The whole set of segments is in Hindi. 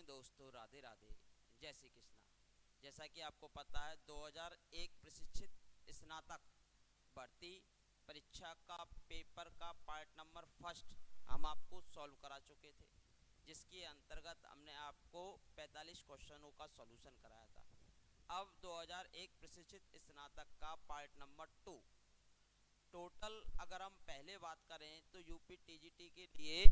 अपने दोस्तों, राधे राधे, जय श्री कृष्णा। जैसा कि आपको पता है 2001 प्रशिक्षित स्नातक भर्ती परीक्षा का पेपर का पार्ट नंबर फर्स्ट हम आपको सॉल्व करा चुके थे, जिसके अंतर्गत हमने आपको 45 क्वेश्चनों का सॉल्यूशन कराया था। अब 2001 प्रशिक्षित स्नातक का पार्ट नंबर 2 टोटल अगर हम पहले बात करें तो यूपी टीजीटी के लिए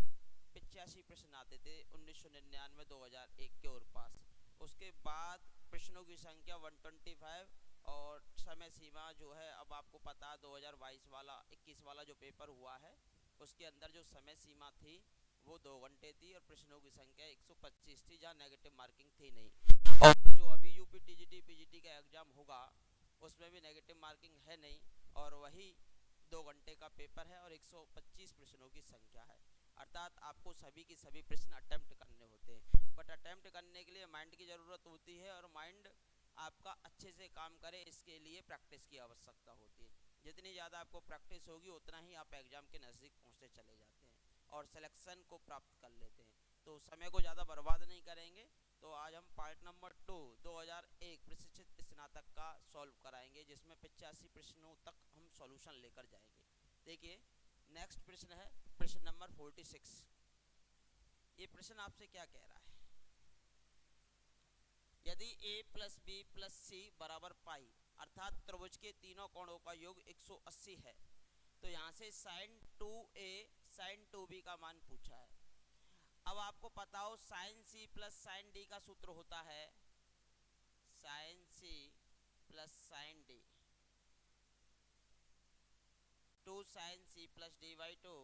85 प्रश्न आते थे 1999 2001 के और पास। उसके बाद प्रश्नों की संख्या 125 और समय सीमा जो है, अब आपको पता है 2022 वाला 21 वाला जो पेपर हुआ है उसके अंदर जो समय सीमा थी वो 2 घंटे थी और प्रश्नों की संख्या 125 थी, जहाँ नेगेटिव मार्किंग थी नहीं। और जो अभी यूपी टीजीटी पीजीटी का एग्जाम होगा उसमें भी नेगेटिव मार्किंग है नहीं, और वही 2 घंटे का पेपर है और 125 प्रश्नों की संख्या है। अर्थात आपको सभी के सभी प्रश्न अटेम्प्ट करने होते हैं, बट अटेम्प्ट करने के लिए माइंड की ज़रूरत होती है और माइंड आपका अच्छे से काम करे इसके लिए प्रैक्टिस की आवश्यकता होती है। जितनी ज़्यादा आपको प्रैक्टिस होगी उतना ही आप एग्ज़ाम के नज़दीक पहुँचते चले जाते हैं और सिलेक्शन को प्राप्त कर लेते हैं। तो समय को ज़्यादा बर्बाद नहीं करेंगे, तो आज हम पार्ट नंबर 2 2001 प्रशिक्षित स्नातक का सॉल्व कराएंगे, जिसमें 85 प्रश्नों तक हम सॉल्यूशन लेकर जाएंगे। देखिए नेक्स्ट प्रश्न है प्रश्न नंबर 46। ये प्रश्न आपसे क्या कह रहा है, यदि a प्लस बी प्लस सी बराबर पाई, अर्थात त्रिभुज के तीनों कोणों का योग 180 है, तो यहाँ से sin 2a sin 2b का मान पूछा है। अब आपको पता हो sin c plus sin d का सूत्र होता है sin c plus sin d 2 sin c plus d by 2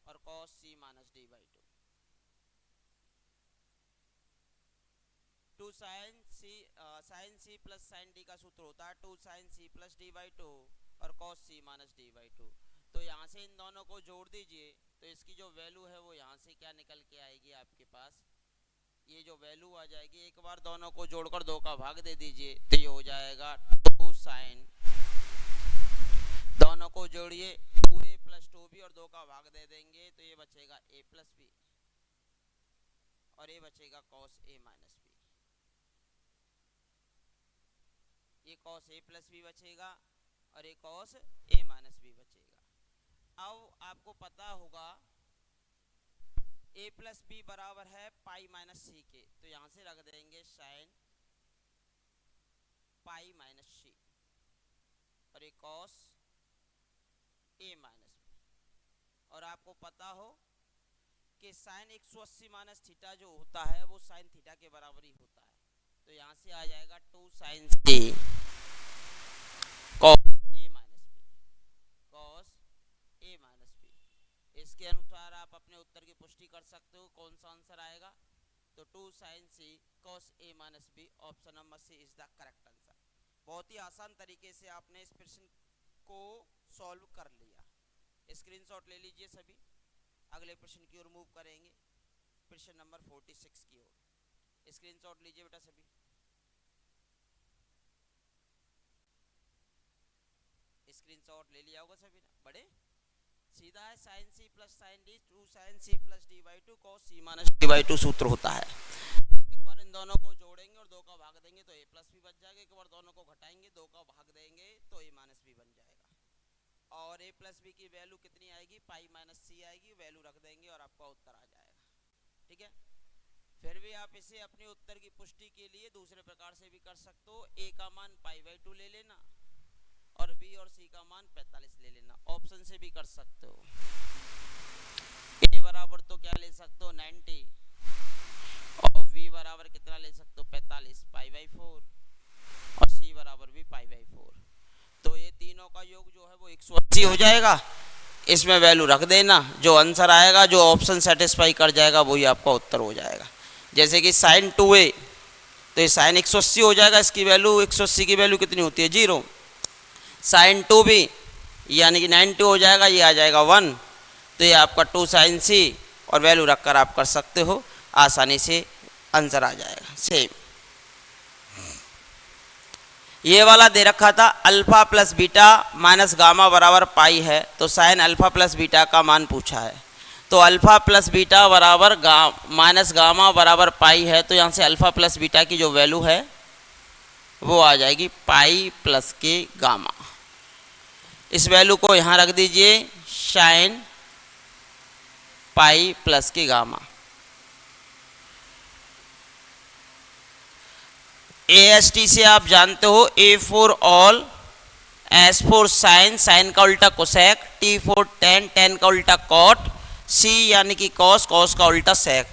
और cos c minus d by 2 sin c plus sin d का सूत्र होता है 2 sin c plus d by 2 और cos c minus d by 2। तो यहाँ से इन दोनों को जोड़ दीजिए, तो इसकी जो वैल्यू है वो यहाँ से क्या निकल के आएगी आपके पास, ये जो वैल्यू आ जाएगी, एक बार दोनों को जोड़कर 2 का भाग दे दीजिए तो ये हो जाएगा 2 sin, दोनों को जोड़िए 2a प्लस 2b और 2 का भाग दे देंगे तो ये बचेगा a प्लस बी और ये बचेगा cos a माइनस बी। ये cos a प्लस बी बचेगा और ये cos a माइनस बी बचेगा। अब आपको पता होगा a प्लस बी बराबर है पाई माइनस सी के, तो यहाँ से रख देंगे साइन पाई माइनस सी और ये cos a माइनस बी। और आपको पता हो कि साइन 180 माइनस थीटा जो होता है वो साइन थीटा के बराबर ही होता है, तो यहाँ से आ जाएगा 2 sine C cos a minus B cos a minus B. इसके अनुसार आप अपने उत्तर की पुष्टि कर सकते हो कौन सा आंसर आएगा, तो 2 sine C cos a minus B, option number C is the correct answer. बहुत ही आसान तरीके से आपने इस प्रश्न को सॉल्व कर लिया। स्क्रीनशॉट ले लीजिए सभी। अगले प्रश्न की ओर मूव करेंगे, प्रश्न नंबर 46 की ओर। स्क्रीनशॉट लीजिए बेटा सभी। स्क्रीनशॉट ले लिया होगा सभी ना, बड़े सीधा है sine C plus sine D 2 sine C plus D by 2 cos c minus D by 2 सूत्र होता है। एक बार इन दोनों को जोड़ेंगे और 2 का भाग देंगे तो a प्लस भी बच जाएगा, एक बार दोनों को घटाएंगे 2 का भाग देंगे तो a माइनस भी बन जाएगा और a प्लस बी की वैल्यू कितनी आएगी, पाई माइनस सी आएगी, वैल्यू रख देंगे और आपका उत्तर आ जाएगा। ठीक है, फिर भी आप इसे अपने उत्तर की पुष्टि के लिए दूसरे प्रकार से भी कर सकते हो। a का मान पाई बाई 2 ले लेना और b और c का मान 45 ले लेना, ऑप्शन से भी कर सकते हो। a बराबर तो क्या ले सकते हो 90 और v बराबर कितना ले सकते हो 45 पाई बाई 4 और c बराबर भी पाई बाई 4, तो ये तीनों का योग जो है वो 180 हो जाएगा। इसमें वैल्यू रख देना, जो आंसर आएगा जो ऑप्शन सेटिस्फाई कर जाएगा वही आपका उत्तर हो जाएगा। जैसे कि साइन 2a, तो ये साइन 180 हो जाएगा, इसकी वैल्यू 180 की वैल्यू कितनी होती है 0। साइन 2b यानी कि 90 हो जाएगा, ये आ जाएगा 1, तो ये आपका 2 साइन सी और वैल्यू रखकर आप कर सकते हो, आसानी से आंसर आ जाएगा। सेम ये वाला दे रखा था alpha plus beta minus gamma बराबर पाई है, तो साइन अल्फा प्लस बीटा का मान पूछा है। तो अल्फ़ा प्लस बीटा बराबर माइनस गामा बराबर पाई है, तो यहाँ से अल्फ़ा प्लस बीटा की जो वैल्यू है वो आ जाएगी पाई प्लस के गामा। इस वैल्यू को यहाँ रख दीजिए sine pi plus K gamma. AST से आप जानते हो A for all, S for sine, sine का उल्टा cosec, T for tan, tan का उल्टा कॉट, C यानी कि कॉस, कॉस का उल्टा सेक।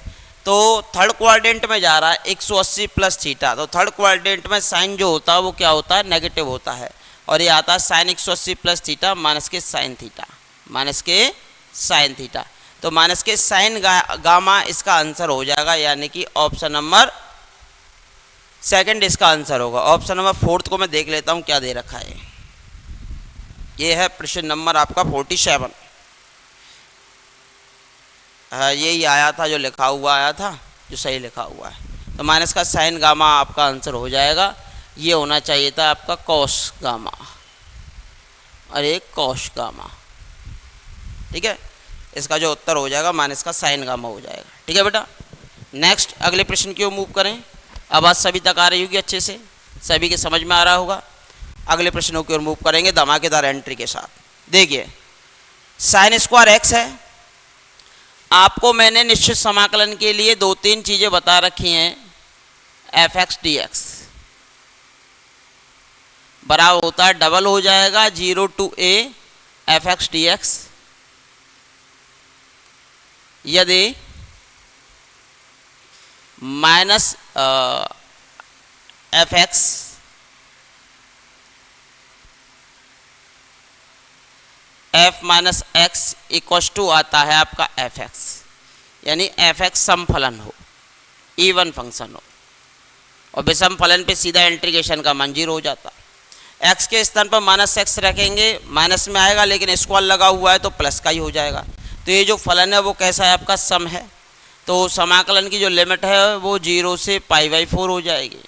तो थर्ड क्वाड्रेंट में जा रहा है 180 प्लस थीटा, तो थर्ड क्वाड्रेंट में साइन जो होता है वो क्या होता है, नेगेटिव होता है, और ये आता है साइन 180 प्लस थीटा माइनस के साइन थीटा, माइनस के साइन थीटा। तो माइनस के साइन गामा इसका आंसर हो जाएगा, यानी कि ऑप्शन नंबर सेकंड इसका आंसर होगा। ऑप्शन नंबर फोर्थ को मैं देख लेता हूँ क्या दे रखा है। ये है प्रश्न नंबर आपका 47। यही आया था जो लिखा हुआ आया था, जो सही लिखा हुआ है। तो माइनस का साइन गामा आपका आंसर हो जाएगा। ये होना चाहिए था आपका कॉस गामा और एक कॉस गामा। ठीक है, इसका जो उत्तर हो जाएगा माइनस का साइन गामा हो जाएगा। ठीक है बेटा, नेक्स्ट अगले प्रश्न की ओर मूव करें। आवाज़ सभी तक आ रही होगी, अच्छे से सभी के समझ में आ रहा होगा। अगले प्रश्नों की ओर मूव करेंगे धमाकेदार एंट्री के साथ। देखिए साइन स्क्वायर एक्स है। आपको मैंने निश्चित समाकलन के लिए दो तीन चीज़ें बता रखी हैं। एफ एक्स डी एक्स बराबर होता है, डबल हो जाएगा 0 to a F X D X. यदि minus F X F minus X equals to आता है आपका एफ एक्स, यानी एफ एक्स समफलन हो, इवन फंक्शन हो, और विषम फलन पे सीधा इंटीग्रेशन का मान 0 हो जाता। एक्स के स्थान पर माइनस एक्स रखेंगे, माइनस में आएगा लेकिन स्क्वायर लगा हुआ है तो प्लस का ही हो जाएगा। तो ये जो फलन है वो कैसा है आपका, सम है। तो समाकलन की जो लिमिट है वो 0 से π/4 हो जाएगी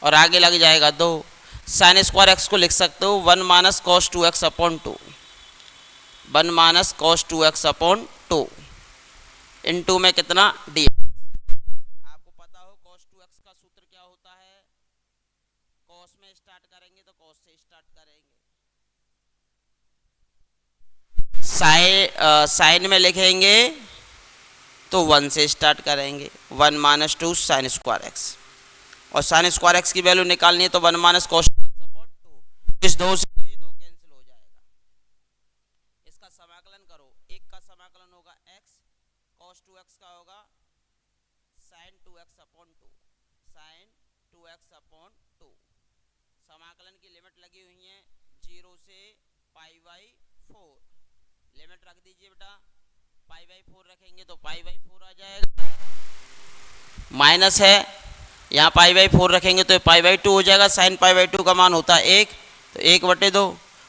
और आगे लग जाएगा 2। साइन स्क्वायर एक्स को लिख सकते हो 1 minus cos 2x upon 2, 1 minus cos 2x upon 2 into में कितना डी। आपको पता हो कॉस 2x का सूत्र क्या होता है, कॉस में स्टार्ट करेंगे तो कॉस से स्टार्ट करेंगे, साइन में लिखेंगे तो 1 से स्टार्ट करेंगे, 1 माइनस 2 साइन स्क्वायर एक्स, और साइन स्क्वायर एक्स की वैल्यू निकालनी है तो 1 माइनस कॉस 2x अपॉन 2। इस 2 से तो ये 2 कैंसिल हो जाएगा। इसका समाकलन करो, एक का समाकलन होगा x, कॉस 2x का होगा sign 2x upon 2, sign 2x upon 2। समाकलन की लिमिट लगी हुई है 0 से π/4। लिमिट रख दीजिए बेटा, π/4 रखेंगे तो π/4 आ जाएगा, माइनस है यहाँ π/4 रखेंगे तो π/2 हो जाएगा। साइन π/2 का मान होता है 1, तो 1/2,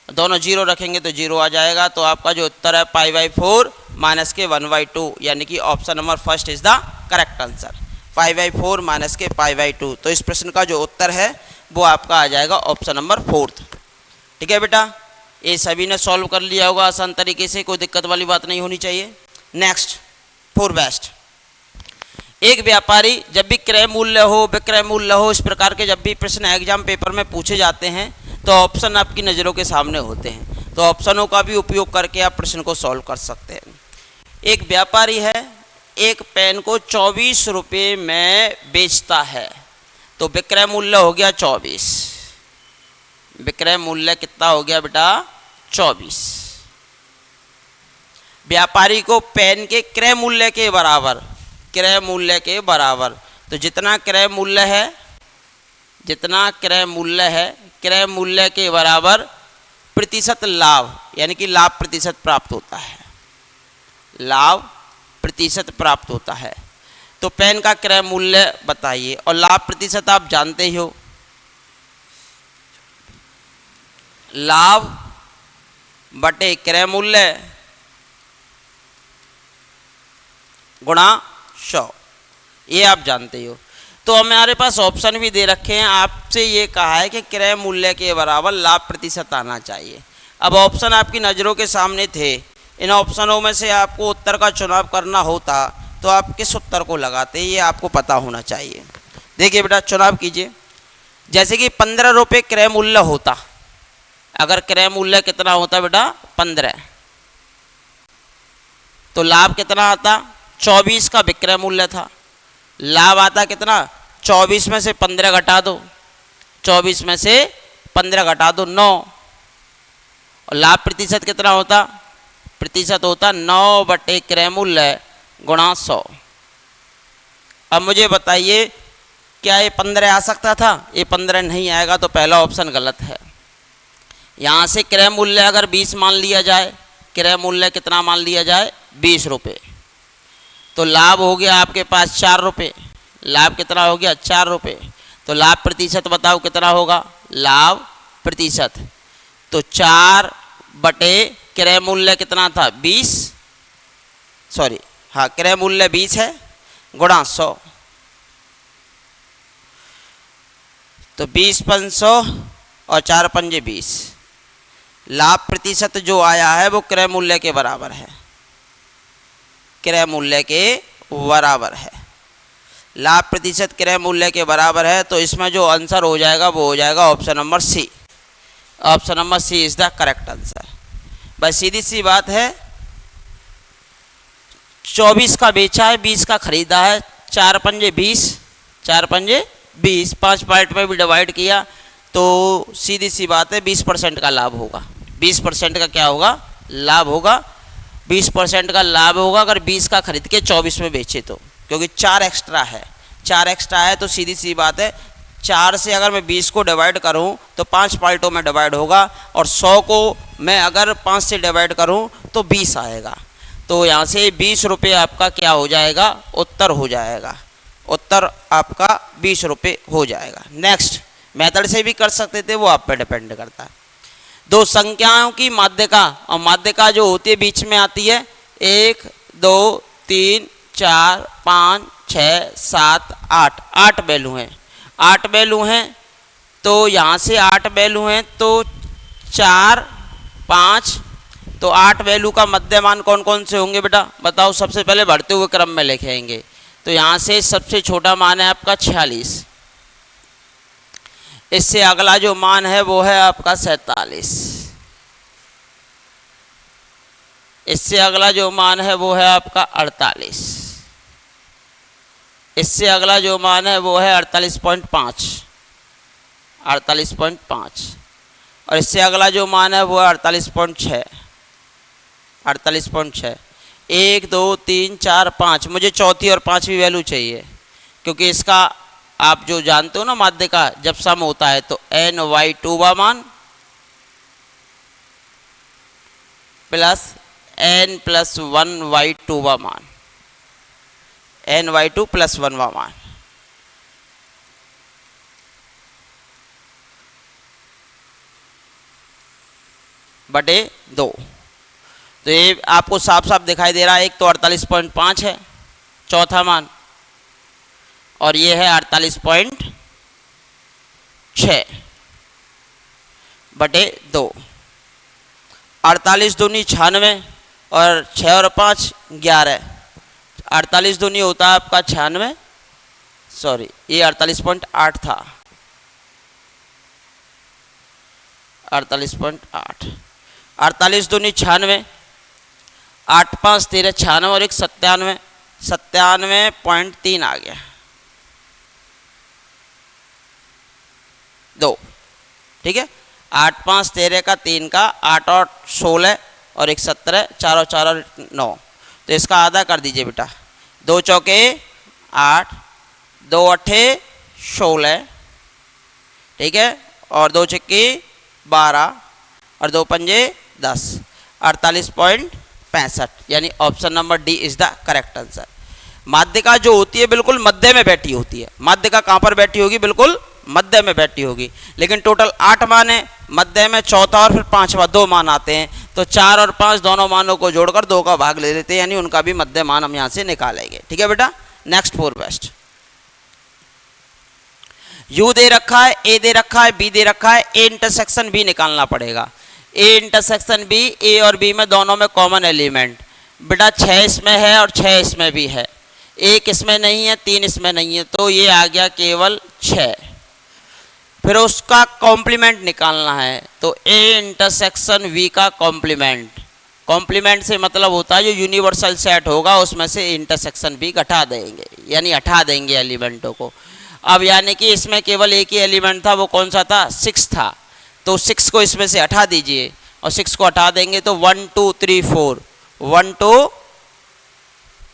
दोनों 0 रखेंगे तो 0 आ जाएगा। तो आपका जो उत्तर है π/4 माइनस के 1/2, यानी कि option number first is the correct answer, π/4 minus के π/2। तो इस प्रश्न का जो उत्तर है वो आपका आ जाएगा ऑप्शन नंबर फोर्थ। ठीक है बेटा, ये सभी ने सॉल्व कर लिया होगा आसान तरीके से, कोई दिक्कत वाली बात नहीं होनी चाहिए। Next four best. एक व्यापारी जब भी क्रय मूल्य हो, विक्रय मूल्य हो, इस प्रकार के जब भी प्रश्न एग्जाम पेपर में पूछे जाते हैं तो ऑप्शन आपकी नज़रों के सामने होते हैं, तो ऑप्शनों का भी उपयोग करके आप प्रश्न को सॉल्व कर सकते हैं। एक व्यापारी है, एक पेन को 24 रुपये में बेचता है, तो विक्रय मूल्य हो गया 24। विक्रय मूल्य कितना हो गया बेटा, 24। व्यापारी को पेन के क्रय मूल्य के बराबर, क्रय मूल्य के बराबर, तो जितना क्रय मूल्य है, जितना क्रय मूल्य है, क्रय मूल्य के बराबर प्रतिशत लाभ, यानी कि लाभ प्रतिशत प्राप्त होता है, लाभ प्रतिशत प्राप्त होता है। तो पेन का क्रय मूल्य बताइए, और लाभ प्रतिशत आप जानते ही हो, लाभ बटे क्रय मूल्य गुणा 100, ये आप जानते हो। तो हमारे पास ऑप्शन भी दे रखे हैं, आपसे ये कहा है कि क्रय मूल्य के बराबर लाभ प्रतिशत आना चाहिए। अब ऑप्शन आपकी नज़रों के सामने थे, इन ऑप्शनों में से आपको उत्तर का चुनाव करना होता तो आप किस उत्तर को लगाते, ये आपको पता होना चाहिए। देखिए बेटा, चुनाव कीजिए। जैसे कि 15 रुपये क्रय मूल्य होता, अगर क्रय मूल्य कितना होता बेटा 15, तो लाभ कितना आता, 24 का विक्रय मूल्य था, लाभ आता कितना, 24 में से 15 घटा दो, 24 में से 15 घटा दो 9, और लाभ प्रतिशत कितना होता, प्रतिशत होता 9 बटे क्रय मूल्य गुणा 100। अब मुझे बताइए क्या ये 15 आ सकता था, ये 15 नहीं आएगा, तो पहला ऑप्शन गलत है। यहाँ से क्रय मूल्य अगर 20 मान लिया जाए, क्रय मूल्य कितना मान लिया जाए 20 रुपये, तो लाभ हो गया आपके पास 4 रुपये, लाभ कितना हो गया 4 रुपये, तो लाभ प्रतिशत बताओ कितना होगा, लाभ प्रतिशत, तो 4 बटे क्रय मूल्य कितना था 20, सॉरी हाँ क्रय मूल्य 20 है गुणा 100, तो 20 500 और 4 पंजे 20, लाभ प्रतिशत जो आया है वो क्रय मूल्य के बराबर है, क्रय मूल्य के बराबर है, लाभ प्रतिशत क्रय मूल्य के बराबर है, तो इसमें जो आंसर हो जाएगा वो हो जाएगा option number C. Option number C is the correct answer. बस सीधी सी बात है, 24 का बेचा है, 20 का खरीदा है, 4 पंजे 20, 4 पंजे 20, 5 पार्ट में भी डिवाइड किया तो सीधी सी बात है 20% का लाभ होगा, 20% का क्या होगा, लाभ होगा, 20% का लाभ होगा अगर 20 का खरीद के 24 में बेचे तो, क्योंकि 4 एक्स्ट्रा है, 4 एक्स्ट्रा है, तो सीधी सी बात है 4 से अगर मैं 20 को डिवाइड करूं तो 5 पार्टों में डिवाइड होगा, और 100 को मैं अगर 5 से डिवाइड करूं तो 20 आएगा, तो यहाँ से 20 रुपये आपका क्या हो जाएगा, उत्तर हो जाएगा, उत्तर आपका 20 रुपये हो जाएगा। नेक्स्ट मेथड से भी कर सकते थे, वो आप पे डिपेंड करता है। दो संख्याओं की माध्यिका, और माध्यिका जो होती है बीच में आती है 1 2 3 4 5 6 7 8, 8 वैल्यू हैं, 8 वैल्यू हैं, तो यहाँ से 8 वैल्यू हैं, तो 4 5, तो 8 वैल्यू का मध्यमान कौन कौन से होंगे बेटा बताओ। सबसे पहले बढ़ते हुए क्रम में लिखेंगे, तो यहाँ से सबसे छोटा मान है आपका 46, इससे अगला जो मान है वो है आपका 47, इससे अगला जो मान है वो है आपका 48, इससे अगला जो मान है वो है 48.5, 48.5, और इससे अगला जो मान है वो है 48.6, 48.6। 1 2 3 4 5, मुझे चौथी और पांचवी वैल्यू चाहिए, क्योंकि इसका आप जो जानते हो ना माध्यिका जब सम होता है तो ny2 का मान प्लस n+1y2 का मान, ny2 + 1 का मान, बटे 2, तो ये आपको साफ साफ दिखाई दे रहा है, एक तो 48.5 है चौथा मान, और ये है 48.6 बटे 2, 48 दूनी 96 और 6 और 5 11, 48 दूनी होता है आपका 96, सॉरी ये 48.8 था, 48.8, 48 दूनी 96, 8 5 13 96 और 1 97, 97.3 आ गया 2, ठीक है। 8 5 13 का 3 का 8 और 16 और 1 17, 4 और 4 और 9, तो इसका आधा कर दीजिए बेटा, 2 चौके 8, 2 अट्ठे 16, ठीक है, और 2 छक्के 12 और 2 पंजे 10, 48.65, यानी option number D is the correct answer. माध्यिका जो होती है बिल्कुल मध्य में बैठी होती है, माध्यिका कहाँ पर बैठी होगी, बिल्कुल मध्य में बैठी होगी, लेकिन टोटल 8 मान है, मध्य में चौथा और फिर पांचवा 2 मान आते हैं, तो 4 और 5 दोनों मानों को जोड़कर 2 का भाग ले लेते हैं, यानी उनका भी मध्य मान हम यहाँ से निकालेंगे, ठीक है बेटा। नेक्स्ट 4 बेस्ट, U दे रखा है, A दे रखा है, B दे रखा है, A इंटरसेक्शन B निकालना पड़ेगा। ए इंटरसेक्शन बी, ए और बी में दोनों में कॉमन एलिमेंट। बेटा 6 इसमें है और 6 इसमें भी है, 1 इसमें नहीं है, 3 इसमें नहीं है, तो ये आ गया केवल 6। फिर उसका कॉम्प्लीमेंट निकालना है, तो ए इंटरसेक्शन वी का कॉम्प्लीमेंट। कॉम्प्लीमेंट से मतलब होता है जो यूनिवर्सल सेट होगा उसमें से इंटरसेक्शन भी घटा देंगे, यानी हटा देंगे एलिमेंटों को। अब यानी कि इसमें केवल एक ही एलिमेंट था, वो कौन सा था? 6 था, तो 6 को इसमें से हटा दीजिए और 6 को हटा देंगे तो 1 2 3 4, 1 2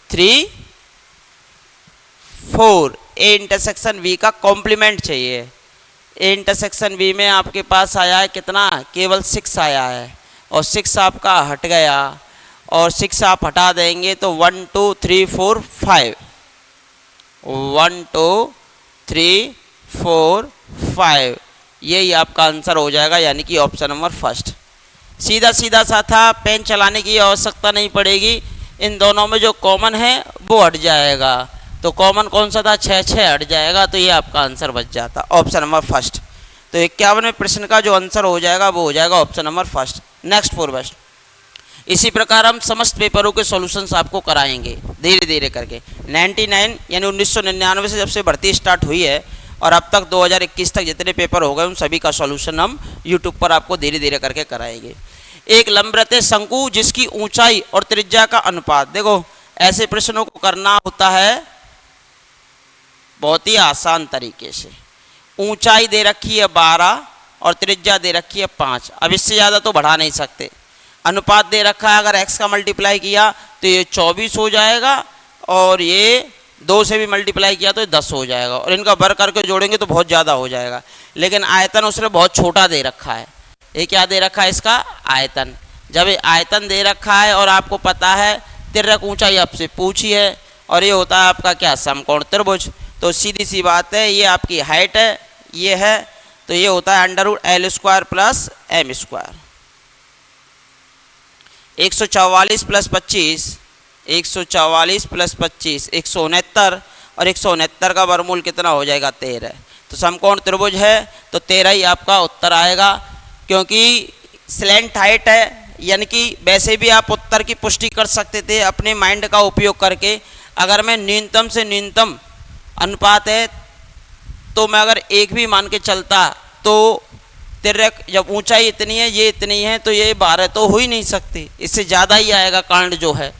3 4 ए इंटरसेक्शन वी का कॉम्प्लीमेंट चाहिए। ए इंटरसेक्शन वी में आपके पास आया है कितना? केवल 6 आया है, और 6 आपका हट गया, और 6 आप हटा देंगे तो 1 2 3 4 5, 1 2 3 4 5, यही आपका आंसर हो जाएगा, यानी कि ऑप्शन नंबर फर्स्ट। सीधा सीधा सा था, पेन चलाने की आवश्यकता नहीं पड़ेगी, इन दोनों में जो कॉमन है वो हट जाएगा। तो कॉमन कौन सा था? 6 6 हट जाएगा, तो ये आपका आंसर बच जाता, ऑप्शन नंबर फर्स्ट। तो 51वें प्रश्न का जो आंसर हो जाएगा वो हो जाएगा option number first. Next for best. इसी प्रकार हम समस्त पेपरों के सॉल्यूशंस आपको कराएंगे धीरे धीरे करके। 99 यानी 1999 से जब से भर्ती स्टार्ट हुई है और अब तक 2021 तक जितने पेपर हो गए उन सभी का सॉल्यूशन हम यूट्यूब पर आपको धीरे धीरे करके कराएंगे। एक लंबवृत्तीय शंकु जिसकी ऊंचाई और त्रिज्या का अनुपात, देखो ऐसे प्रश्नों को करना होता है बहुत ही आसान तरीके से। ऊंचाई दे रखी है 12 और त्रिज्या दे रखी है 5, अब इससे ज़्यादा तो बढ़ा नहीं सकते। अनुपात दे रखा है, अगर x का मल्टीप्लाई किया तो ये 24 हो जाएगा, और ये 2 से भी मल्टीप्लाई किया तो ये 10 हो जाएगा, और इनका वर्ग करके जोड़ेंगे तो बहुत ज़्यादा हो जाएगा। लेकिन आयतन उसने बहुत छोटा दे रखा है। ये क्या दे रखा है? इसका आयतन। जब ये आयतन दे रखा है और आपको पता है तिर्यक ऊंचाई आपसे पूछी है, और ये होता है आपका क्या? समकोण त्रिभुज। तो सीधी सी बात है, ये आपकी हाइट है, ये है, तो ये होता है √L² plus m²। 144 plus 25, 144 plus 25 169, और 169 का वर्गमूल कितना हो जाएगा? 13। तो समकोण त्रिभुज है तो 13 ही आपका उत्तर आएगा, क्योंकि स्लैंट हाइट है, यानी कि वैसे भी आप उत्तर की पुष्टि कर सकते थे अपने माइंड का उपयोग करके। अगर मैं न्यूनतम से न्यूनतम अनुपात है तो मैं अगर 1 भी मान के चलता तो तिर्यक जब ऊंचाई इतनी है, ये इतनी है, तो ये 12 तो हो ही नहीं सकती, इससे ज़्यादा ही आएगा कांड जो है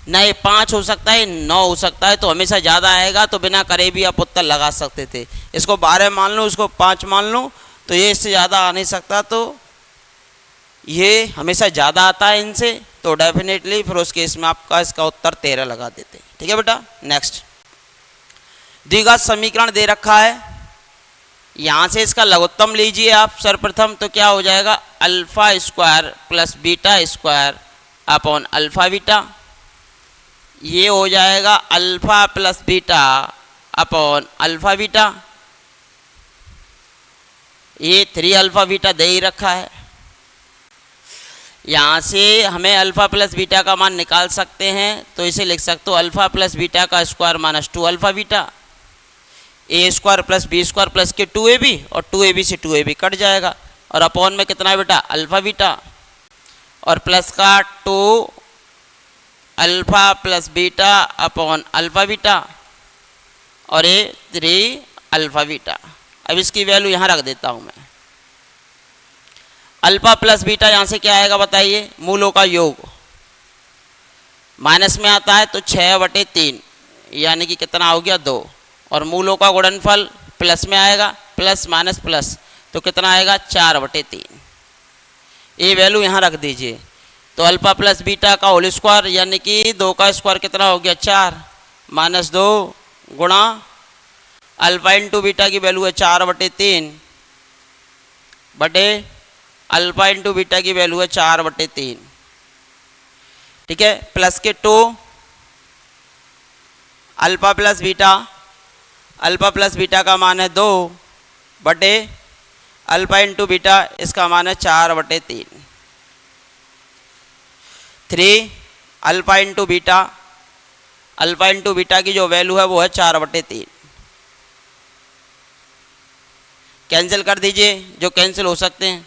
ना। ये 5 हो सकता है, 9 हो सकता है, तो हमेशा ज़्यादा आएगा, तो बिना करे भी आप उत्तर लगा सकते थे। इसको 12 मान लो, उसको 5 मान लो, तो ये इससे ज़्यादा आ नहीं सकता, तो ये हमेशा ज़्यादा आता है इनसे, तो डेफिनेटली फिर उस केस में आपका इसका उत्तर 13 लगा देते। ठीक है बेटा। नेक्स्ट, द्विघात समीकरण दे रखा है, यहाँ से इसका लघुत्तम लीजिए आप सर्वप्रथम, तो क्या हो जाएगा? α² प्लस β² अपॉन अल्फा बीटा। ये हो जाएगा alpha plus beta upon alpha beta. ये 3α बीटा दे ही रखा है, यहाँ से हमें अल्फा प्लस बीटा का मान निकाल सकते हैं, तो इसे लिख सकते हो अल्फा प्लस बीटा का square minus 2α beta, a² plus b² plus के 2ab, और 2ab से 2ab कट जाएगा, और अपॉन में कितना है बेटा? अल्फा बीटा, और प्लस का 2 alpha plus beta upon alpha beta, और ये 3α बीटा। अब इसकी वैल्यू यहाँ रख देता हूँ मैं। अल्फा प्लस बीटा यहाँ से क्या आएगा बताइए? मूलों का योग, माइनस में आता है तो 6/3, यानी कि कितना हो गया? 2, और मूलों का गुणनफल प्लस में आएगा, प्लस माइनस प्लस, तो कितना आएगा? 4/3। ये वैल्यू यहाँ रख दीजिए। तो अल्फा प्लस बीटा का होल स्क्वायर, यानी कि 2 का स्क्वायर कितना हो गया? 4, माइनस 2 गुणा अल्फा इंटू बीटा की वैल्यू है 4/3 बटे अल्फा इंटू बीटा की वैल्यू है 4/3। ठीक है, प्लस के 2 alpha plus beta, alpha plus beta का मान है 2 बटे अल्फा इंटू बीटा, इसका मान है 4/3। 3 alpha into beta, alpha into beta की जो वैल्यू है वो है 4/3। कैंसिल कर दीजिए जो कैंसिल हो सकते हैं।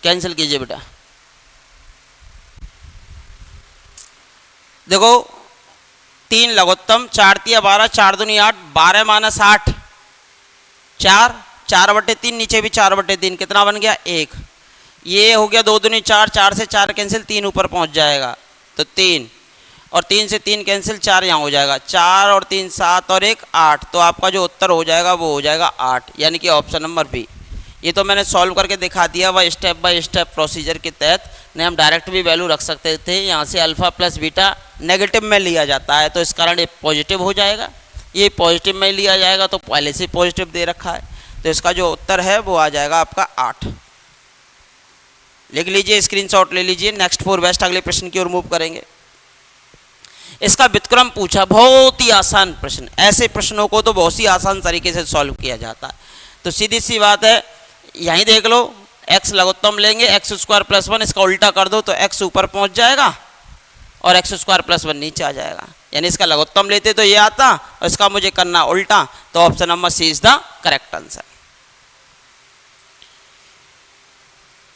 कैंसिल कीजिए बेटा। देखो 3 लघुत्तम, 4 तिया 12, 4 दूनी 8, 12 माइनस 8 4, 4/3, नीचे भी 4/3, कितना बन गया 1। ये हो गया 2 दूनी 4, 4 से 4 कैंसिल, 3 ऊपर पहुंच जाएगा तो 3, और 3 से 3 कैंसिल, 4 यहाँ हो जाएगा, 4 और 3 7 और 1 8। तो आपका जो उत्तर हो जाएगा वो हो जाएगा 8, यानी कि ऑप्शन नंबर बी। ये तो मैंने सॉल्व करके दिखा दिया, वह स्टेप बाय स्टेप प्रोसीजर के तहत। नहीं हम डायरेक्ट भी वैल्यू रख सकते थे, यहाँ से अल्फ़ा प्लस बीटा नेगेटिव में लिया जाता है तो इस कारण ये पॉजिटिव हो जाएगा, ये पॉजिटिव में लिया जाएगा तो पहले से पॉजिटिव दे रखा है, तो इसका जो उत्तर है वो आ जाएगा आपका 8। लिख लीजिए, स्क्रीनशॉट ले लीजिए। नेक्स्ट फॉर बेस्ट अगले प्रश्न की ओर मूव करेंगे। इसका व्युत्क्रम पूछा, बहुत ही आसान प्रश्न। ऐसे प्रश्नों को तो बहुत ही आसान तरीके से सॉल्व किया जाता है। तो सीधी सी बात है, यहीं देख लो, x लघुत्तम लेंगे, x² + 1, इसका उल्टा कर दो तो x ऊपर पहुंच जाएगा और x² + 1 नीचे आ जाएगा। यानी इसका लघुत्तम लेते तो ये आता और इसका मुझे करना उल्टा, तो option number C is the correct answer.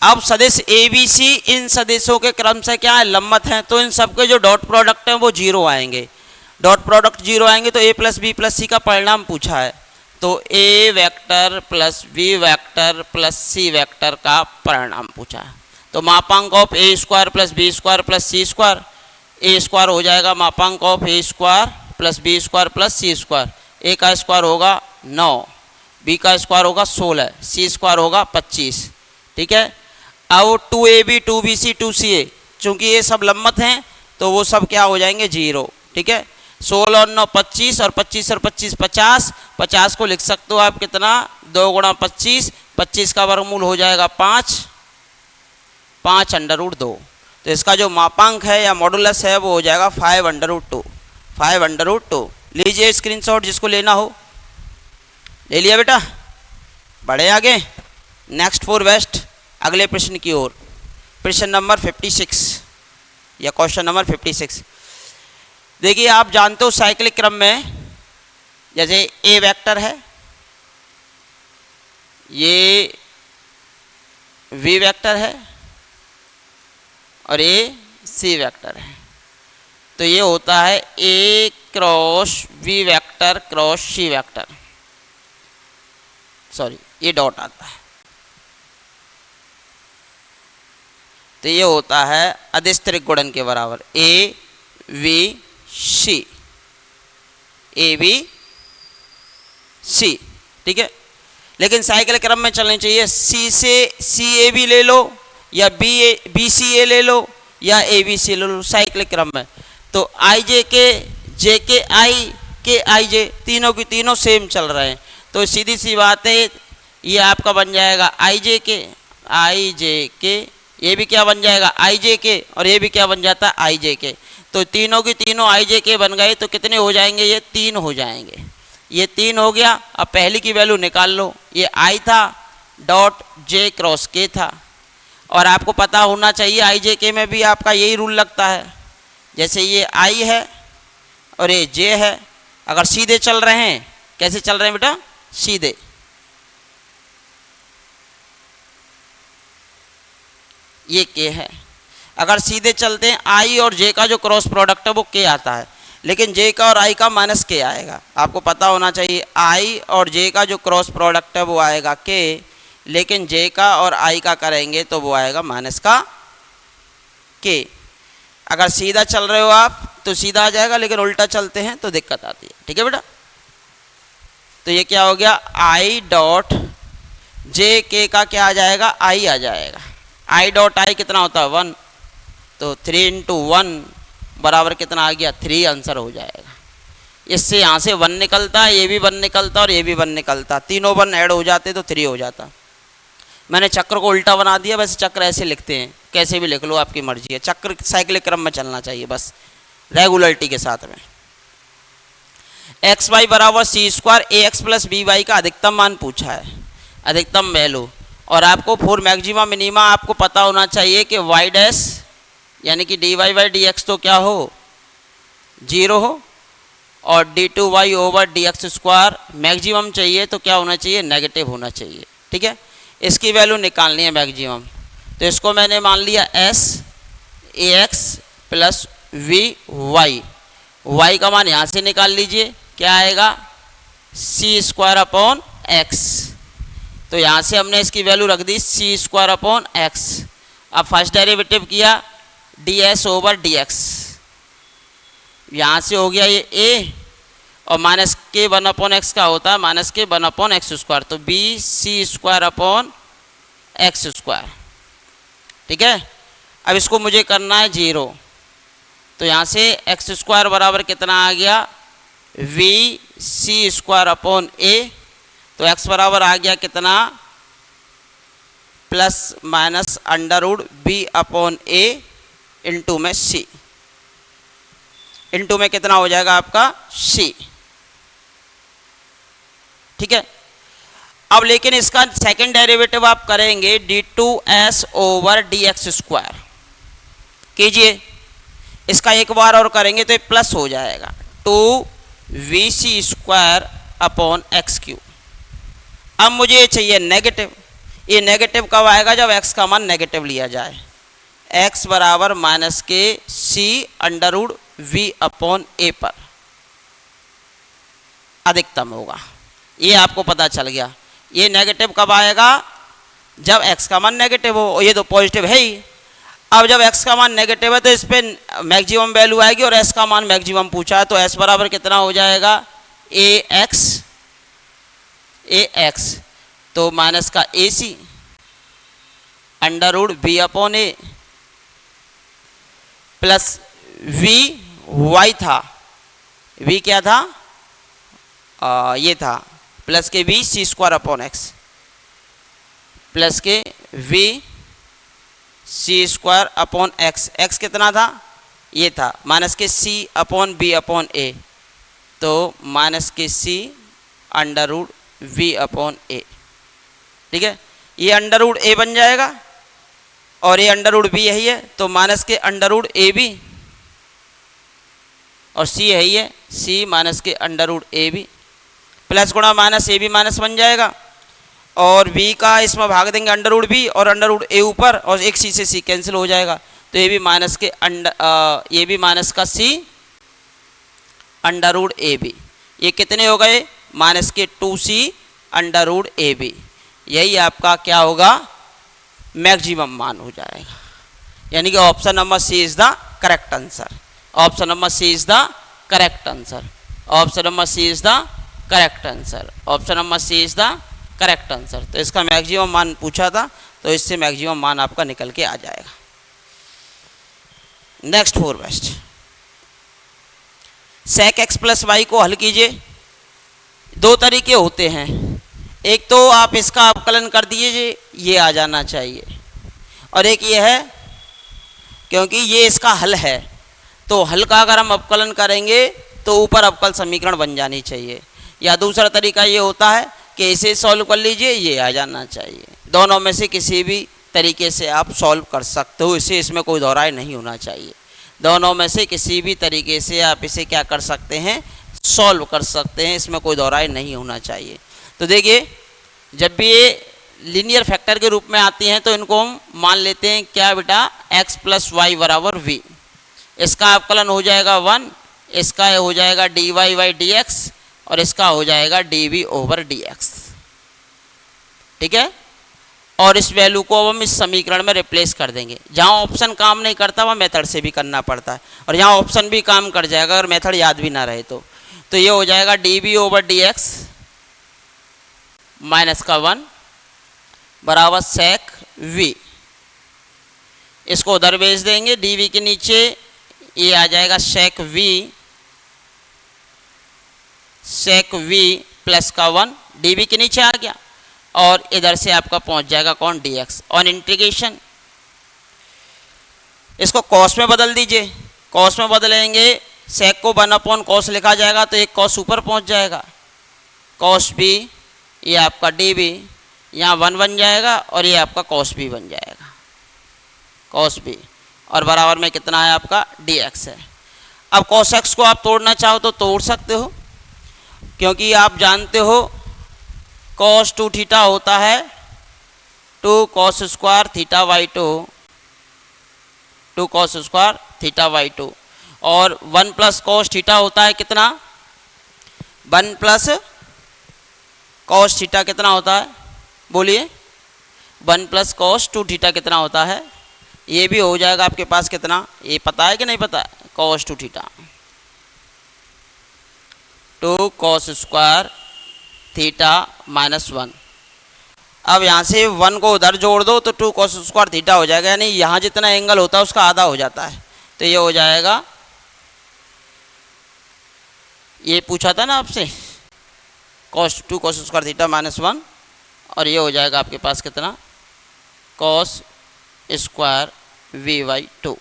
अब सदिश ए बी सी, इन सदिशों के क्रम से क्या है, लंबवत हैं, तो इन सबके जो डॉट प्रोडक्ट हैं वो 0 आएंगे। डॉट प्रोडक्ट 0 आएंगे तो a + b + c का परिणाम पूछा है, तो a vector plus b vector plus c vector का परिणाम पूछा है। तो मापांक of a² + b² + c², a² हो जाएगा मापांक of a² + b² + c²। a का स्क्वायर होगा 9, b का स्क्वायर होगा 16, c² होगा 25। ठीक है। अब 2ab 2bc 2ca, चूंकि ये सब लंबवत हैं तो वो सब क्या हो जाएंगे 0। ठीक है। 16 और 9 25, और 25 और 25 50, 50 को लिख सकते हो आप कितना, 2 × 25, 25 का वर्गमूल हो जाएगा 5, 5√2। तो इसका जो मापांक है या मॉडुलस है वो हो जाएगा 5√2, 5√2। लीजिए स्क्रीनशॉट, जिसको लेना हो ले लिया बेटा। बढ़े आगे, नेक्स्ट फॉर बेस्ट अगले प्रश्न की ओर। प्रश्न नंबर 56 या क्वेश्चन नंबर 56। देखिए आप जानते हो साइक्लिक क्रम में जैसे ए वेक्टर है, ये वी वेक्टर है और ये सी वेक्टर है, तो ये होता है A cross V vector cross C vector, sorry ये डॉट आता है, तो ये होता है अदिश त्रिक गुणन के बराबर A V C, A B C. ठीक है। लेकिन साइकिल क्रम में चलनी चाहिए, सी से सी ए बी ले लो या बी सी ए ले लो या ए बी सी ले लो साइकिल क्रम में। तो आई जे के आई के आई जे, तीनों की तीनों सेम चल रहे हैं, तो सीधी सी बात है ये आपका बन जाएगा आई जे के, ये भी क्या बन जाएगा आई जे के, और ये भी क्या बन जाता है आई जे के। तो तीनों की तीनों आई जे के बन गए, तो कितने हो जाएंगे, ये 3 हो जाएंगे। ये 3 हो गया। अब पहली की वैल्यू निकाल लो, ये आई था डॉट जे क्रॉस के था, और आपको पता होना चाहिए आई जे के में भी आपका यही रूल लगता है। जैसे ये आई है और ये जे है, अगर सीधे चल रहे हैं, कैसे चल रहे हैं बेटा, सीधे, ये के है। अगर सीधे चलते हैं आई और जे का जो क्रॉस प्रोडक्ट है वो के आता है, लेकिन जे का और आई का माइनस के आएगा। आपको पता होना चाहिए आई और जे का जो क्रॉस प्रोडक्ट है वो आएगा के, लेकिन जे का और आई का करेंगे तो वो आएगा माइनस का के। अगर सीधा चल रहे हो आप तो सीधा आ जाएगा, लेकिन उल्टा चलते हैं तो दिक्कत आती है। ठीक है बेटा। तो ये क्या हो गया, आई डॉट जे के का क्या आ जाएगा, आई आ जाएगा। आई डॉट आई कितना होता है 1, तो 3 × 1 बराबर कितना आ गया 3, आंसर हो जाएगा। इससे यहाँ से 1 निकलता है, ये भी 1 निकलता और ये भी 1 निकलता, तीनों 1 ऐड हो जाते तो 3 हो जाता। मैंने चक्र को उल्टा बना दिया, वैसे चक्र ऐसे लिखते हैं, कैसे भी लिख लो आपकी मर्जी है। चक्र साइक्लिक क्रम में चलना चाहिए बस रेगुलरिटी के साथ में। एक्स वाई बराबर c² ax + by का अधिकतम मान पूछा है, अधिकतम वैल्यू। और आपको फॉर मैक्सिमा मिनिमा आपको पता होना चाहिए कि y डैश यानी कि dy/dx तो क्या हो 0 हो, और d2y/dx² मैक्सिमम चाहिए तो क्या होना चाहिए, नेगेटिव होना चाहिए। ठीक है। इसकी वैल्यू निकालनी है मैक्सिमम, तो इसको मैंने मान लिया S A X plus V Y. Y का मान यहाँ से निकाल लीजिए, क्या आएगा सी स्क्वायर अपॉन एक्स। तो यहाँ से हमने इसकी वैल्यू रख दी सी स्क्वायर अपॉन एक्स। अब फर्स्ट डेरिवेटिव किया D S over D x, यहाँ से हो गया ये ए और minus K one upon x का होता है minus K one upon X square, तो B C square upon X square. ठीक है, अब इसको मुझे करना है 0, तो यहाँ से एक्स स्क्वायर बराबर कितना आ गया V C square upon A. तो एक्स बराबर आ गया कितना plus minus under root B upon A into में सी, इंटू में कितना हो जाएगा आपका सी। ठीक है, अब लेकिन इसका सेकंड डेरिवेटिव आप करेंगे D two S over D X square कीजिए। इसका एक बार और करेंगे तो ये प्लस हो जाएगा 2vc square upon x Q. अब मुझे ये चाहिए नेगेटिव, ये नेगेटिव कब आएगा जब x का मान नेगेटिव लिया जाए। x बराबर माइनस के C under root V upon ए पर अधिकतम होगा, ये आपको पता चल गया। ये नेगेटिव कब आएगा जब x का मान नेगेटिव हो, ये तो पॉजिटिव है ही। अब जब x का मान नेगेटिव है तो इस पर मैक्सिमम वैल्यू आएगी और s का मान मैक्सिमम पूछा है, तो s बराबर कितना हो जाएगा ए एक्स, तो माइनस का A C under root B upon A plus V Y था, वी क्या था ये था प्लस के V C square upon X plus के V C square upon X. X कितना था ये था माइनस के C upon B upon A, तो माइनस के C under root V upon A. ठीक है, ये अंडर रूट ए बन जाएगा और ये अंडर रूट बी यही है, तो minus K under root A B और सी यही है C minus K under root A B plus गुणा माइनस ए बी माइनस बन जाएगा और बी का इसमें भाग देंगे अंडर रूट बी और अंडर रूट ए ऊपर और एक सी से सी कैंसिल हो जाएगा, तो ये भी माइनस के ये भी माइनस का सी अंडर रूट ए बी। ये कितने हो गए माइनस के 2c under root A B. यही आपका क्या होगा मैक्सिमम मान हो जाएगा, यानी कि option number C is the correct answer. Option number C is the correct answer. Option number C is the correct answer. Option number C is the correct answer. तो इसका मैक्सिमम मान पूछा था, तो इससे मैक्सिमम मान आपका निकल के आ जाएगा। Next 4 best, sec X plus Y को हल कीजिए। 2 तरीके होते हैं, एक तो आप इसका अवकलन कर दीजिए, ये आ जाना चाहिए, और एक ये है क्योंकि ये इसका हल है तो हल का अगर हम अवकलन करेंगे तो ऊपर अवकल समीकरण बन जानी चाहिए। या दूसरा तरीका ये होता है कि इसे सॉल्व कर लीजिए, ये आ जाना चाहिए। दोनों में से किसी भी तरीके से आप सॉल्व कर सकते हो, इसमें कोई दोहराई नहीं होना चाहिए। दोनों में से किसी भी तरीके से आप इसे क्या कर सकते हैं सॉल्व कर सकते हैं, इसमें कोई दोहराई नहीं होना चाहिए। तो देखिए जब भी ये लीनियर फैक्टर के रूप में आती हैं तो इनको हम मान लेते हैं क्या बेटा x प्लस वाई बराबर v। इसका अवकलन हो जाएगा 1, इसका हो जाएगा dy बाई डी एक्स और इसका हो जाएगा dv ओवर dx। ठीक है, और इस वैल्यू को अब हम इस समीकरण में रिप्लेस कर देंगे। जहाँ ऑप्शन काम नहीं करता वहाँ मेथड से भी करना पड़ता है, और यहाँ ऑप्शन भी काम कर जाएगा अगर मेथड याद भी ना रहे तो ये हो जाएगा dv ओवर dx माइनस का 1 बराबर सेक v। इसको उधर भेज देंगे, dv के नीचे ये आ जाएगा सेक v प्लस का 1, dv के नीचे आ गया और इधर से आपका पहुंच जाएगा कौन dx ऑन इंटीग्रेशन। इसको कॉस में बदल दीजिए, कॉस में बदलेंगे सेक को 1 अपॉन कॉस लिखा जाएगा तो एक कॉस ऊपर पहुंच जाएगा, कॉस b ये आपका dv यहाँ 1 बन जाएगा और ये आपका कॉस b बन जाएगा, कॉस b, और बराबर में कितना है आपका dx है। अब कॉस x को आप तोड़ना चाहो तो तोड़ सकते हो, क्योंकि आप जानते हो cos 2 थीटा होता है 2 cos square theta by 2 cos square theta by 2, और 1 प्लस कॉस थीटा होता है कितना, 1 प्लस कॉस थीटा कितना होता है, बोलिए, 1 प्लस कॉस 2 थीटा कितना होता है, ये भी हो जाएगा आपके पास कितना, ये पता है कि नहीं पता, cos 2 theta, 2 cos square theta minus 1। अब यहाँ से 1 को उधर जोड़ दो तो 2 cos स्क्वायर थीटा हो जाएगा, यानी यहाँ जितना एंगल होता है उसका आधा हो जाता है, तो ये हो जाएगा, ये पूछा था ना आपसे, 2 cos स्क्वायर थीटा माइनस 1, और ये हो जाएगा आपके पास कितना, cos स्क्वायर v बाई 2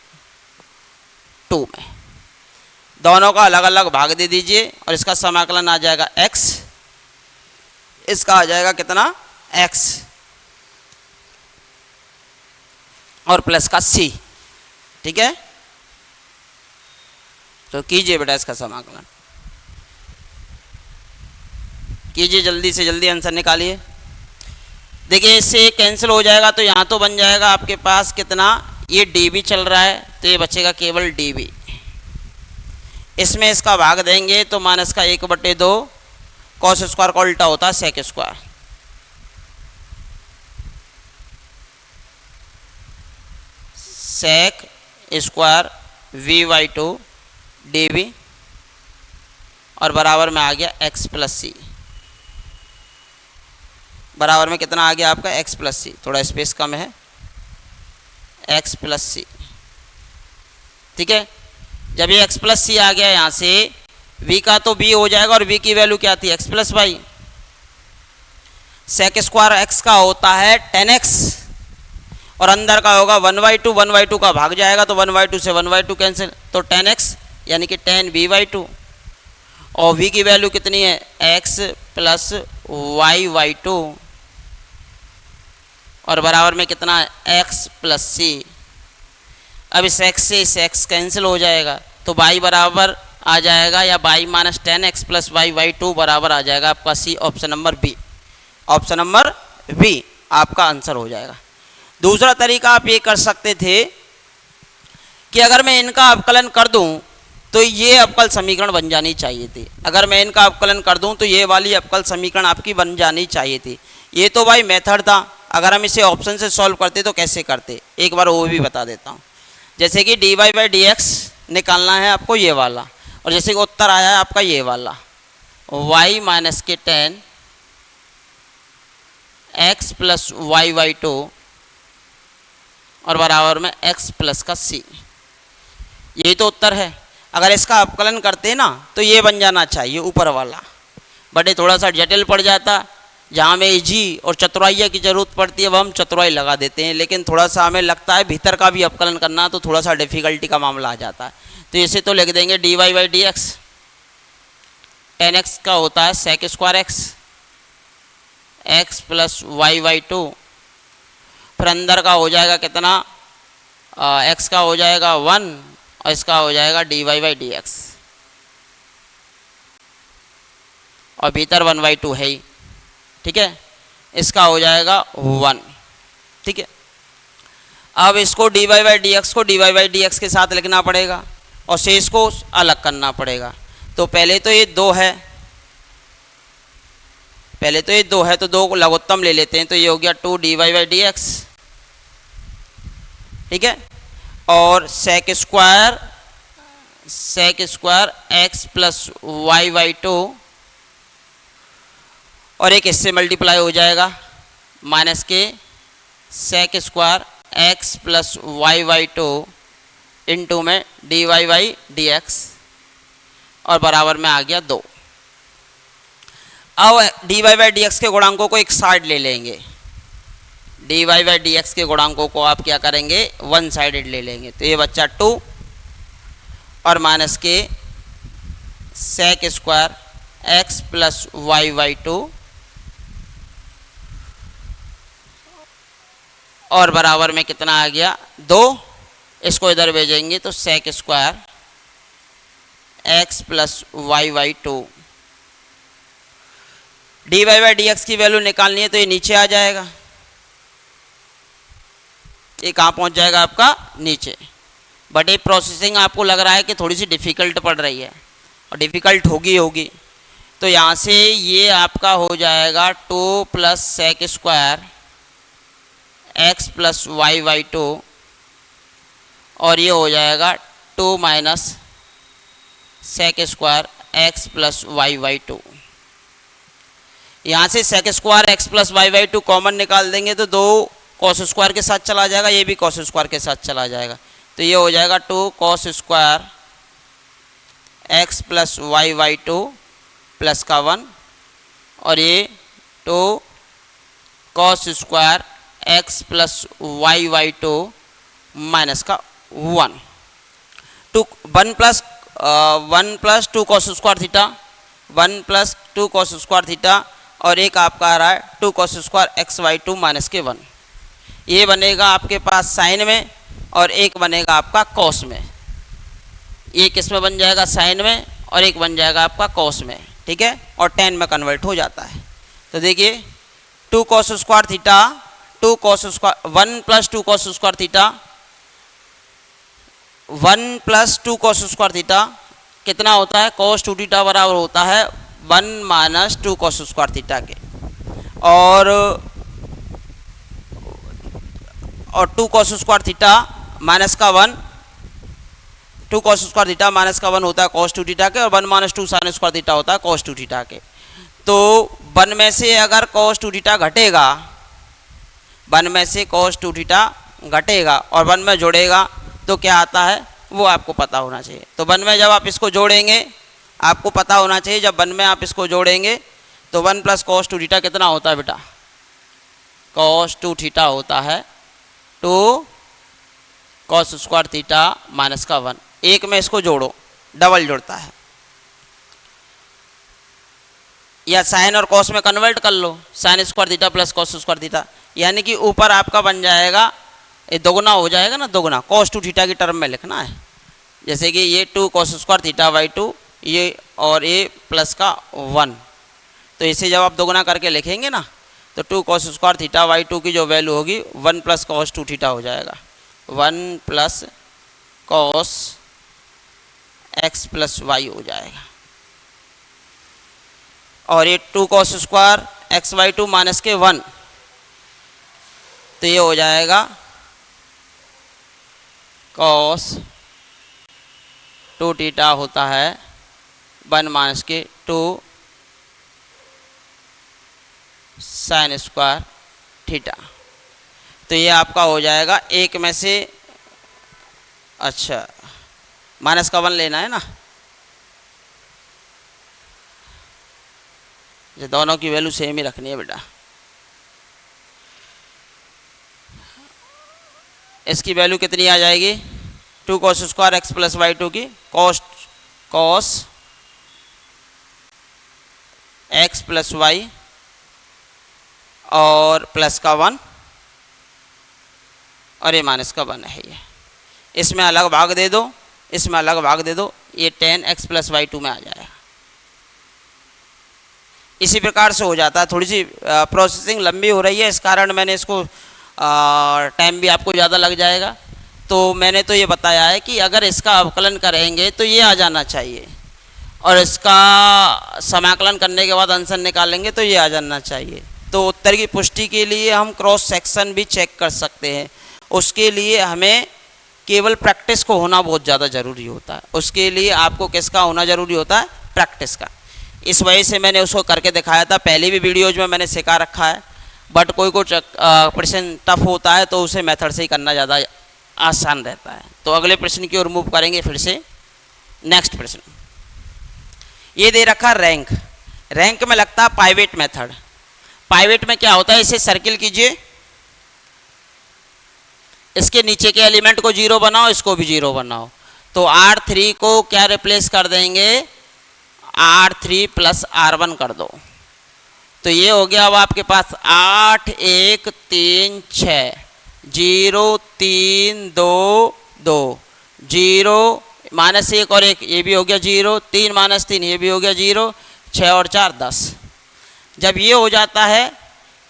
में। दोनों का अलग अलग भाग दे दीजिए और इसका समाकलन आ जाएगा x, इसका आ जाएगा कितना x, और प्लस का c, ठीक है। तो कीजिए बेटा इसका समाकलन, कीजिए जल्दी से जल्दी आंसर निकालिए। देखिए इससे कैंसिल हो जाएगा तो यहाँ तो बन जाएगा आपके पास कितना, ये dv चल रहा है तो ये बचेगा केवल dv, इसमें इसका भाग देंगे तो माइनस का 1/2 cos स्क्वायर का उल्टा होता है sec square, sec square v by 2 dv, और बराबर में आ गया x प्लस सी, बराबर में कितना आ गया आपका x प्लस सी, थोड़ा स्पेस कम है, x प्लस सी, ठीक है। जब ये x प्लस सी आ गया यहाँ से, v का तो b हो जाएगा, और v की वैल्यू क्या थी, x plus Y, sec square x का होता है 10x, और अंदर का होगा 1/2, 1/2 का भाग जाएगा तो 1/2 से 1/2 कैंसिल, तो 10x यानी कि 10v/2, और v की वैल्यू कितनी है, x प्लस वाई बाई 2, और बराबर में कितना है x प्लस सी। अब इस x से इस x कैंसिल हो जाएगा तो y बराबर आ जाएगा, या y minus 10x plus Y by 2 बराबर आ जाएगा आपका C, option number B, option number B आपका आंसर हो जाएगा। दूसरा तरीका आप ये कर सकते थे कि अगर मैं इनका अवकलन कर दूं तो ये अवकल समीकरण बन जानी चाहिए थी, अगर मैं इनका अवकलन कर दूं तो ये वाली अवकल समीकरण आपकी बन जानी चाहिए थी। ये तो भाई मेथड था, अगर हम इसे ऑप्शन से सॉल्व करते तो कैसे करते, एक बार वो भी बता देता हूँ। जैसे कि dy बाई डी एक्स निकालना है आपको ये वाला, और जैसे कि उत्तर आया है आपका ये वाला y माइनस के 10 x प्लस वाई बाई 2, और बराबर में x प्लस का c, यही तो उत्तर है। अगर इसका अवकलन करते ना तो ये बन जाना चाहिए ऊपर वाला, बट ये थोड़ा सा जटिल पड़ जाता, जहाँ में जी और चतुराइया की जरूरत पड़ती है वह हम चतुराई लगा देते हैं, लेकिन थोड़ा सा हमें लगता है भीतर का भी अवकलन करना तो थोड़ा सा डिफिकल्टी का मामला आ जाता है। तो इसे तो लिख देंगे dy by D x, 10x का होता है sec square x plus Y by 2, फिर अंदर का हो जाएगा कितना, x का हो जाएगा 1, और इसका हो जाएगा dy बाई डी एक्स, और भीतर 1/2 है ही, ठीक है, इसका हो जाएगा 1, ठीक है। अब इसको dy बाई डी एक्स को dy बाई डी एक्स के साथ लिखना पड़ेगा और शेष को अलग करना पड़ेगा। तो पहले तो ये 2 है, पहले तो ये 2 है तो 2 को लघुत्तम ले लेते हैं, तो ये हो गया 2 dy बाई डी एक्स, ठीक है, और sec square x plus Y by 2, और एक इससे मल्टीप्लाई हो जाएगा minus K sec square x plus Y by 2 into में dy बाई डी एक्स, और बराबर में आ गया 2। अब dy बाई डी एक्स के गुणांकों को एक साइड ले लेंगे, dy बाई डी एक्स के गुणांकों को आप क्या करेंगे, वन साइडेड ले लेंगे, तो ये बच्चा 2 और minus K sec square x plus Y by 2, और बराबर में कितना आ गया 2, इसको इधर भेजेंगे तो sec square x plus Y by 2, dy by D X की वैल्यू निकालनी है तो ये नीचे आ जाएगा, ये कहाँ पहुँच जाएगा आपका नीचे। बट ये प्रोसेसिंग आपको लग रहा है कि थोड़ी सी डिफ़िकल्ट पड़ रही है और डिफ़िकल्ट होगी। तो यहाँ से ये आपका हो जाएगा 2 + sec² x + y/2 और ये हो जाएगा 2 - sec² x + y/2। यहाँ से sec² x + y/2 कॉमन निकाल देंगे तो 2 cos² के साथ चला जाएगा, ये भी cos² के साथ चला जाएगा। तो ये हो जाएगा 2 cos² x + y/2 प्लस का 1 और ये 2 cos² x + y/2 माइनस का 1 1 + 2 cos² थीटा 1 + 2 cos² थीटा और एक आपका आ रहा है 2 cos² x/2 माइनस के 1। ये बनेगा आपके पास साइन में और एक बनेगा आपका कॉस में। ये किस में बन जाएगा, साइन में, और एक बन जाएगा आपका कॉस में, ठीक है, और tan में कन्वर्ट हो जाता है। तो देखिए 2 cos² theta 1 + 2 cos² theta 1 + 2 cos² theta कितना होता है, cos 2 थीटा बराबर होता है 1 - 2 cos² थीटा के। और 2 cos² थीटा माइनस का 1 2 cos² थीटा माइनस का 1 होता है cos 2 थीटा के और 1 - 2 sin² थीटा होता है cos 2 थीटा के। तो 1 में से अगर cos 2 थीटा घटेगा, 1 में से cos 2 थीटा घटेगा और 1 में जोड़ेगा तो क्या आता है वो आपको पता होना चाहिए। तो 1 में जब आप इसको जोड़ेंगे आपको पता होना चाहिए, जब 1 में आप इसको जोड़ेंगे तो 1 + cos 2 थीटा कितना होता है बेटा, cos 2 थीटा होता है 2 cos² थीटा माइनस का 1। एक में इसको जोड़ो, डबल जुड़ता है, या साइन और कॉस में कन्वर्ट कर लो, sin² थीटा + cos² थीटा, यानी कि ऊपर आपका बन जाएगा, ये दोगुना हो जाएगा ना, दोगुना cos 2 थीटा की टर्म में लिखना है। जैसे कि ये 2 cos² थीटा/2 ये और ये प्लस का 1, तो इसे जब आप दोगुना करके लिखेंगे ना तो 2 cos² थीटा/2 की जो वैल्यू होगी 1 + cos 2 थीटा हो जाएगा, 1 + cos x + y हो जाएगा। और ये 2 cos² x/2 माइनस के 1, तो ये हो जाएगा cos 2 थीटा होता है 1 - के 2 sin² थीटा। तो ये आपका हो जाएगा एक में से, अच्छा माइनस का 1 लेना है ना, ये दोनों की वैल्यू सेम ही रखनी है बेटा। इसकी वैल्यू कितनी आ जाएगी, 2 cos² x + y/2 की cos x + y और प्लस का 1 और ये माइनस का 1 है। ये इसमें अलग भाग दे दो, इसमें अलग भाग दे दो, ये tan x + y/2 में आ जाएगा। इसी प्रकार से हो जाता है। थोड़ी सी प्रोसेसिंग लंबी हो रही है, इस कारण मैंने इसको टाइम भी आपको ज़्यादा लग जाएगा। तो मैंने तो ये बताया है कि अगर इसका अवकलन करेंगे तो ये आ जाना चाहिए, और इसका समाकलन करने के बाद आंसर निकालेंगे तो ये आ जाना चाहिए। तो उत्तर की पुष्टि के लिए हम क्रॉस सेक्शन भी चेक कर सकते हैं, उसके लिए हमें केवल प्रैक्टिस को होना बहुत ज़्यादा ज़रूरी होता है। उसके लिए आपको किसका होना ज़रूरी होता है, प्रैक्टिस का। इस वजह से मैंने उसको करके दिखाया था, पहले भी वीडियोज में मैंने सिखा रखा है। बट कोई प्रश्न टफ होता है तो उसे मेथड से ही करना ज़्यादा आसान रहता है। तो अगले प्रश्न की ओर मूव करेंगे फिर से। नेक्स्ट प्रश्न ये दे रखा रैंक, रैंक में लगता है पाइवेट मेथड। पाइवेट में क्या होता है, इसे सर्किल कीजिए, इसके नीचे के एलिमेंट को 0 बनाओ, इसको भी 0 बनाओ। तो R3 को क्या रिप्लेस कर देंगे, R3 + R1 कर दो। तो ये हो गया अब आपके पास 8 1 3 6 0 3 2 2 0 -1 और 1, ये भी हो गया 0, 3 - 3 ये भी हो गया 0, 6 और 4 10। जब ये हो जाता है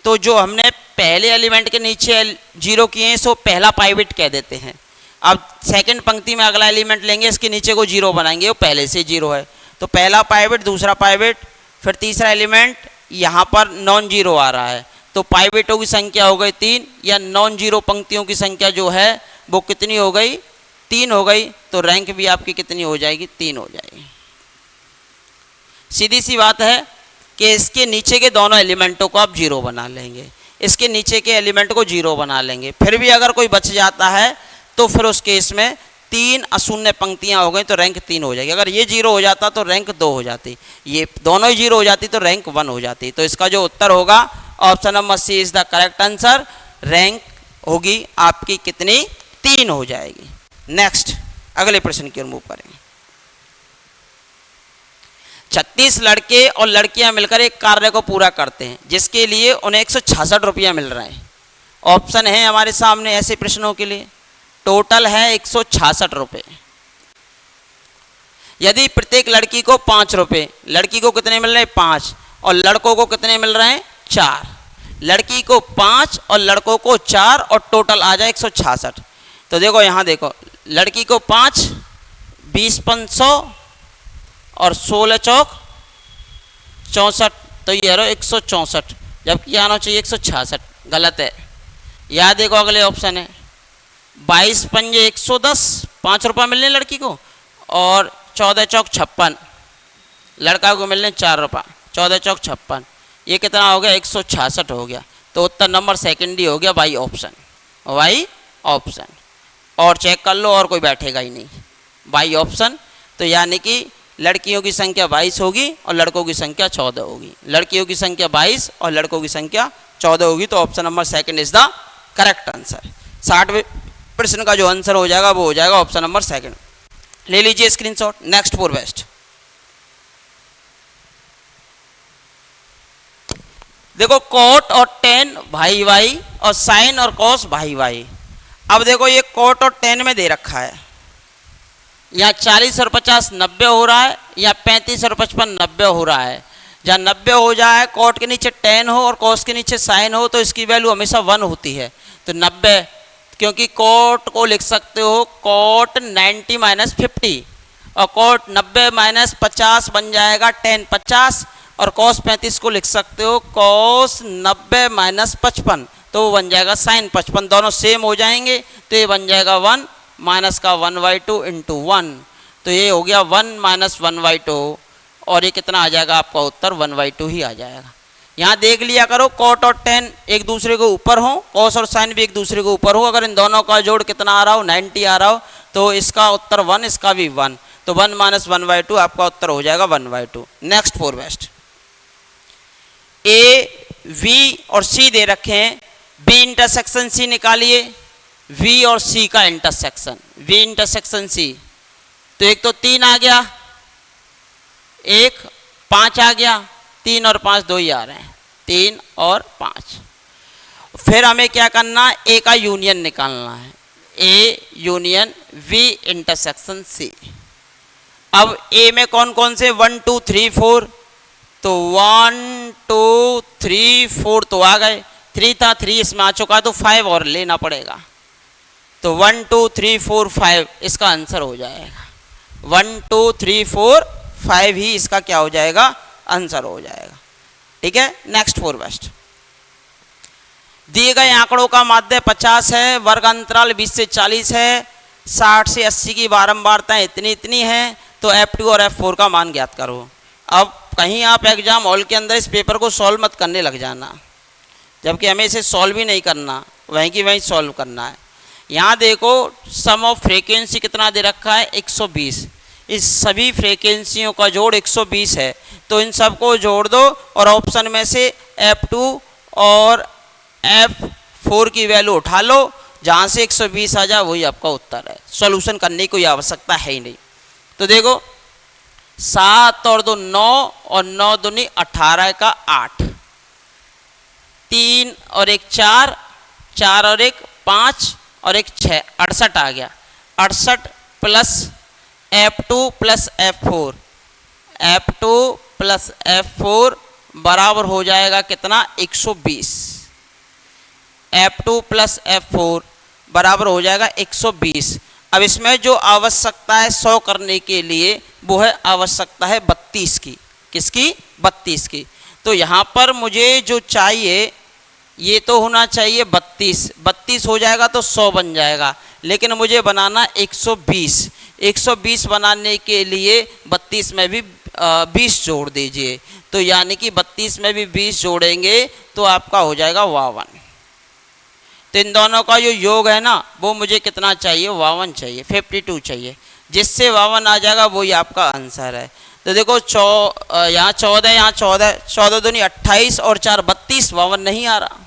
तो जो हमने पहले एलिमेंट के नीचे जीरो किए हैं सो पहला पाइवेट कह देते हैं। अब सेकंड पंक्ति में अगला एलिमेंट लेंगे, इसके नीचे को जीरो बनाएंगे, वो पहले से जीरो है, तो पहला पाइवेट, दूसरा पाइवेट, फिर तीसरा एलिमेंट, यहाँ पर नॉन जीरो आ रहा है, तो पाइवेटों की संख्या हो गई 3, या नॉन जीरो पंक्तियों की संख्या जो है वो कितनी हो गई, 3 हो गई, तो रैंक भी आपकी कितनी हो जाएगी, 3 हो जाएगी। सीधी सी बात है कि इसके नीचे के दोनों एलिमेंटों को आप जीरो बना लेंगे, इसके नीचे के एलिमेंट को जीरो बना लेंगे, फिर भी अगर कोई बच जाता है तो फिर उस केस में 3 अशून्य पंक्तियां हो गई तो रैंक 3 हो जाएगी। अगर ये जीरो हो जाता तो रैंक 2 हो जाती, ये दोनों ही जीरो हो जाती तो रैंक 1 हो जाती। तो इसका जो उत्तर होगा option number C is the correct answer. Rank होगी आपकी कितनी, 3 हो जाएगी। नेक्स्ट अगले प्रश्न की ओर मूव करेंगे। 36 लड़के और लड़कियां मिलकर एक कार्य को पूरा करते हैं जिसके लिए उन्हें 166 रुपया मिल रहा है। ऑप्शन है हमारे सामने ऐसे प्रश्नों के लिए, टोटल है 166 रुपये। यदि प्रत्येक लड़की को 5 रुपये, लड़की को कितने मिल रहे हैं 5, और लड़कों को कितने मिल रहे हैं 4, लड़की को 5 और लड़कों को 4 और टोटल आ जाए 166। तो देखो यहाँ देखो, लड़की को 5, 20 500 और 16 चौक 64, तो ये रहो 164, जबकि आना चाहिए 166, गलत है। यहाँ देखो अगले ऑप्शन है 22 पंजे 110, 5 रुपये मिलने लड़की को, और 14 चौक 56, लड़का को मिलने 4 रुपये, 14 चौक 56, ये कितना हो गया 166 हो गया। तो उत्तर नंबर सेकंड ही हो गया, वाई ऑप्शन, वाई ऑप्शन। और चेक कर लो, और कोई बैठेगा ही नहीं, वाई ऑप्शन। तो यानी कि लड़कियों की संख्या 22 होगी और लड़कों की संख्या 14 होगी, लड़कियों की संख्या 22 और लड़कों की संख्या 14 होगी। तो option number second is the correct answer. 60वें प्रश्न का जो आंसर हो जाएगा वो हो जाएगा ऑप्शन नंबर सेकंड। ले लीजिए स्क्रीनशॉट। Next for best. देखो कोट और टेन भाई भाई और साइन और कॉस भाई भाई। अब देखो ये कोट और टेन में दे रखा है, यहाँ 40 और 50 90 हो रहा है, या 35 और 55 90 हो रहा है। जहाँ 90 हो जाए, कोट के नीचे टेन हो और कॉस के नीचे साइन हो, तो इसकी वैल्यू हमेशा 1 होती है। तो 90, क्योंकि कोट को लिख सकते हो कोट 90 - 50, और कोट 90 - 50 बन जाएगा टेन 50, और कॉस 35 को लिख सकते हो कॉस 90 - 55, तो वो बन जाएगा साइन 55। दोनों सेम हो जाएंगे तो ये बन जाएगा 1 माइनस का 1/2 × 1, तो ये हो गया 1 - 1/2, और ये कितना आ जाएगा आपका उत्तर 1/2 ही आ जाएगा। यहाँ देख लिया करो, कोट और टेन एक दूसरे के ऊपर हो, कॉस और साइन भी एक दूसरे के ऊपर हो, अगर इन दोनों का जोड़ कितना आ रहा हो 90 आ रहा हो, तो इसका उत्तर 1, इसका भी 1, तो 1 - 1/2 आपका उत्तर हो जाएगा 1/2। Next for best. A V और सी दे रखे हैं, बी इंटरसेक्शन सी निकालिए, वी और सी का इंटरसेक्शन, वी इंटरसेक्शन सी। तो एक तो 3 आ गया, एक 5 आ गया, 3 और 5 2 ही आ रहे हैं, 3 और 5। फिर हमें क्या करना है, ए का यूनियन निकालना है, A union V intersection C. अब ए में कौन कौन से 1 2 3 4, तो 1 2 3 4 तो आ गए, 3 था 3 इसमें आ चुका है, तो 5 और लेना पड़ेगा, तो 1 2 3 4 5 इसका आंसर हो जाएगा। 1 2 3 4 5 ही इसका क्या हो जाएगा, आंसर हो जाएगा। ठीक है। Next for best. दिए गए आंकड़ों का माध्य 50 है, वर्ग अंतराल 20 से 40 है, 60 से 80 की बारंबारताएं इतनी इतनी हैं, तो F2 और F4 का मान ज्ञात करो। अब कहीं आप एग्जाम हॉल के अंदर इस पेपर को सॉल्व मत करने लग जाना, जबकि हमें इसे सॉल्व ही नहीं करना, वहीं की वहीं सॉल्व करना है। यहाँ देखो सम ऑफ फ्रीक्वेंसी कितना दे रखा है 120, इस सभी फ्रीक्वेंसियों का जोड़ 120 है, तो इन सबको जोड़ दो और ऑप्शन में से F2 और F4 की वैल्यू उठा लो, जहाँ से 120 आ जाए वही आपका उत्तर है। सॉल्यूशन करने की कोई आवश्यकता है ही नहीं। तो देखो 7 और 2 9 और 9 दूनी 18 का 8, 3 और 1 4, 4 और 1 5 और 1 6, 68 आ गया। 68 plus F2 plus F4, F2 plus F4 बराबर हो जाएगा कितना 120। F2 प्लस F4 बराबर हो जाएगा 120। अब इसमें जो आवश्यकता है 100 करने के लिए वो है आवश्यकता है 32 की। किसकी? 32 की। तो यहाँ पर मुझे जो चाहिए ये तो होना चाहिए 32, 32 हो जाएगा तो 100 बन जाएगा, लेकिन मुझे बनाना 120। 120 बनाने के लिए 32 में भी 20 जोड़ दीजिए, तो यानी कि 32 में भी 20 जोड़ेंगे तो आपका हो जाएगा 52। तो इन दोनों का जो योग है ना वो मुझे कितना चाहिए? 52 चाहिए, 52 चाहिए। जिससे 52 आ जाएगा वही आपका आंसर है। तो देखो यहाँ 14, यहाँ 14, 14 दूनी 28 और 4 32, 52 नहीं आ रहा,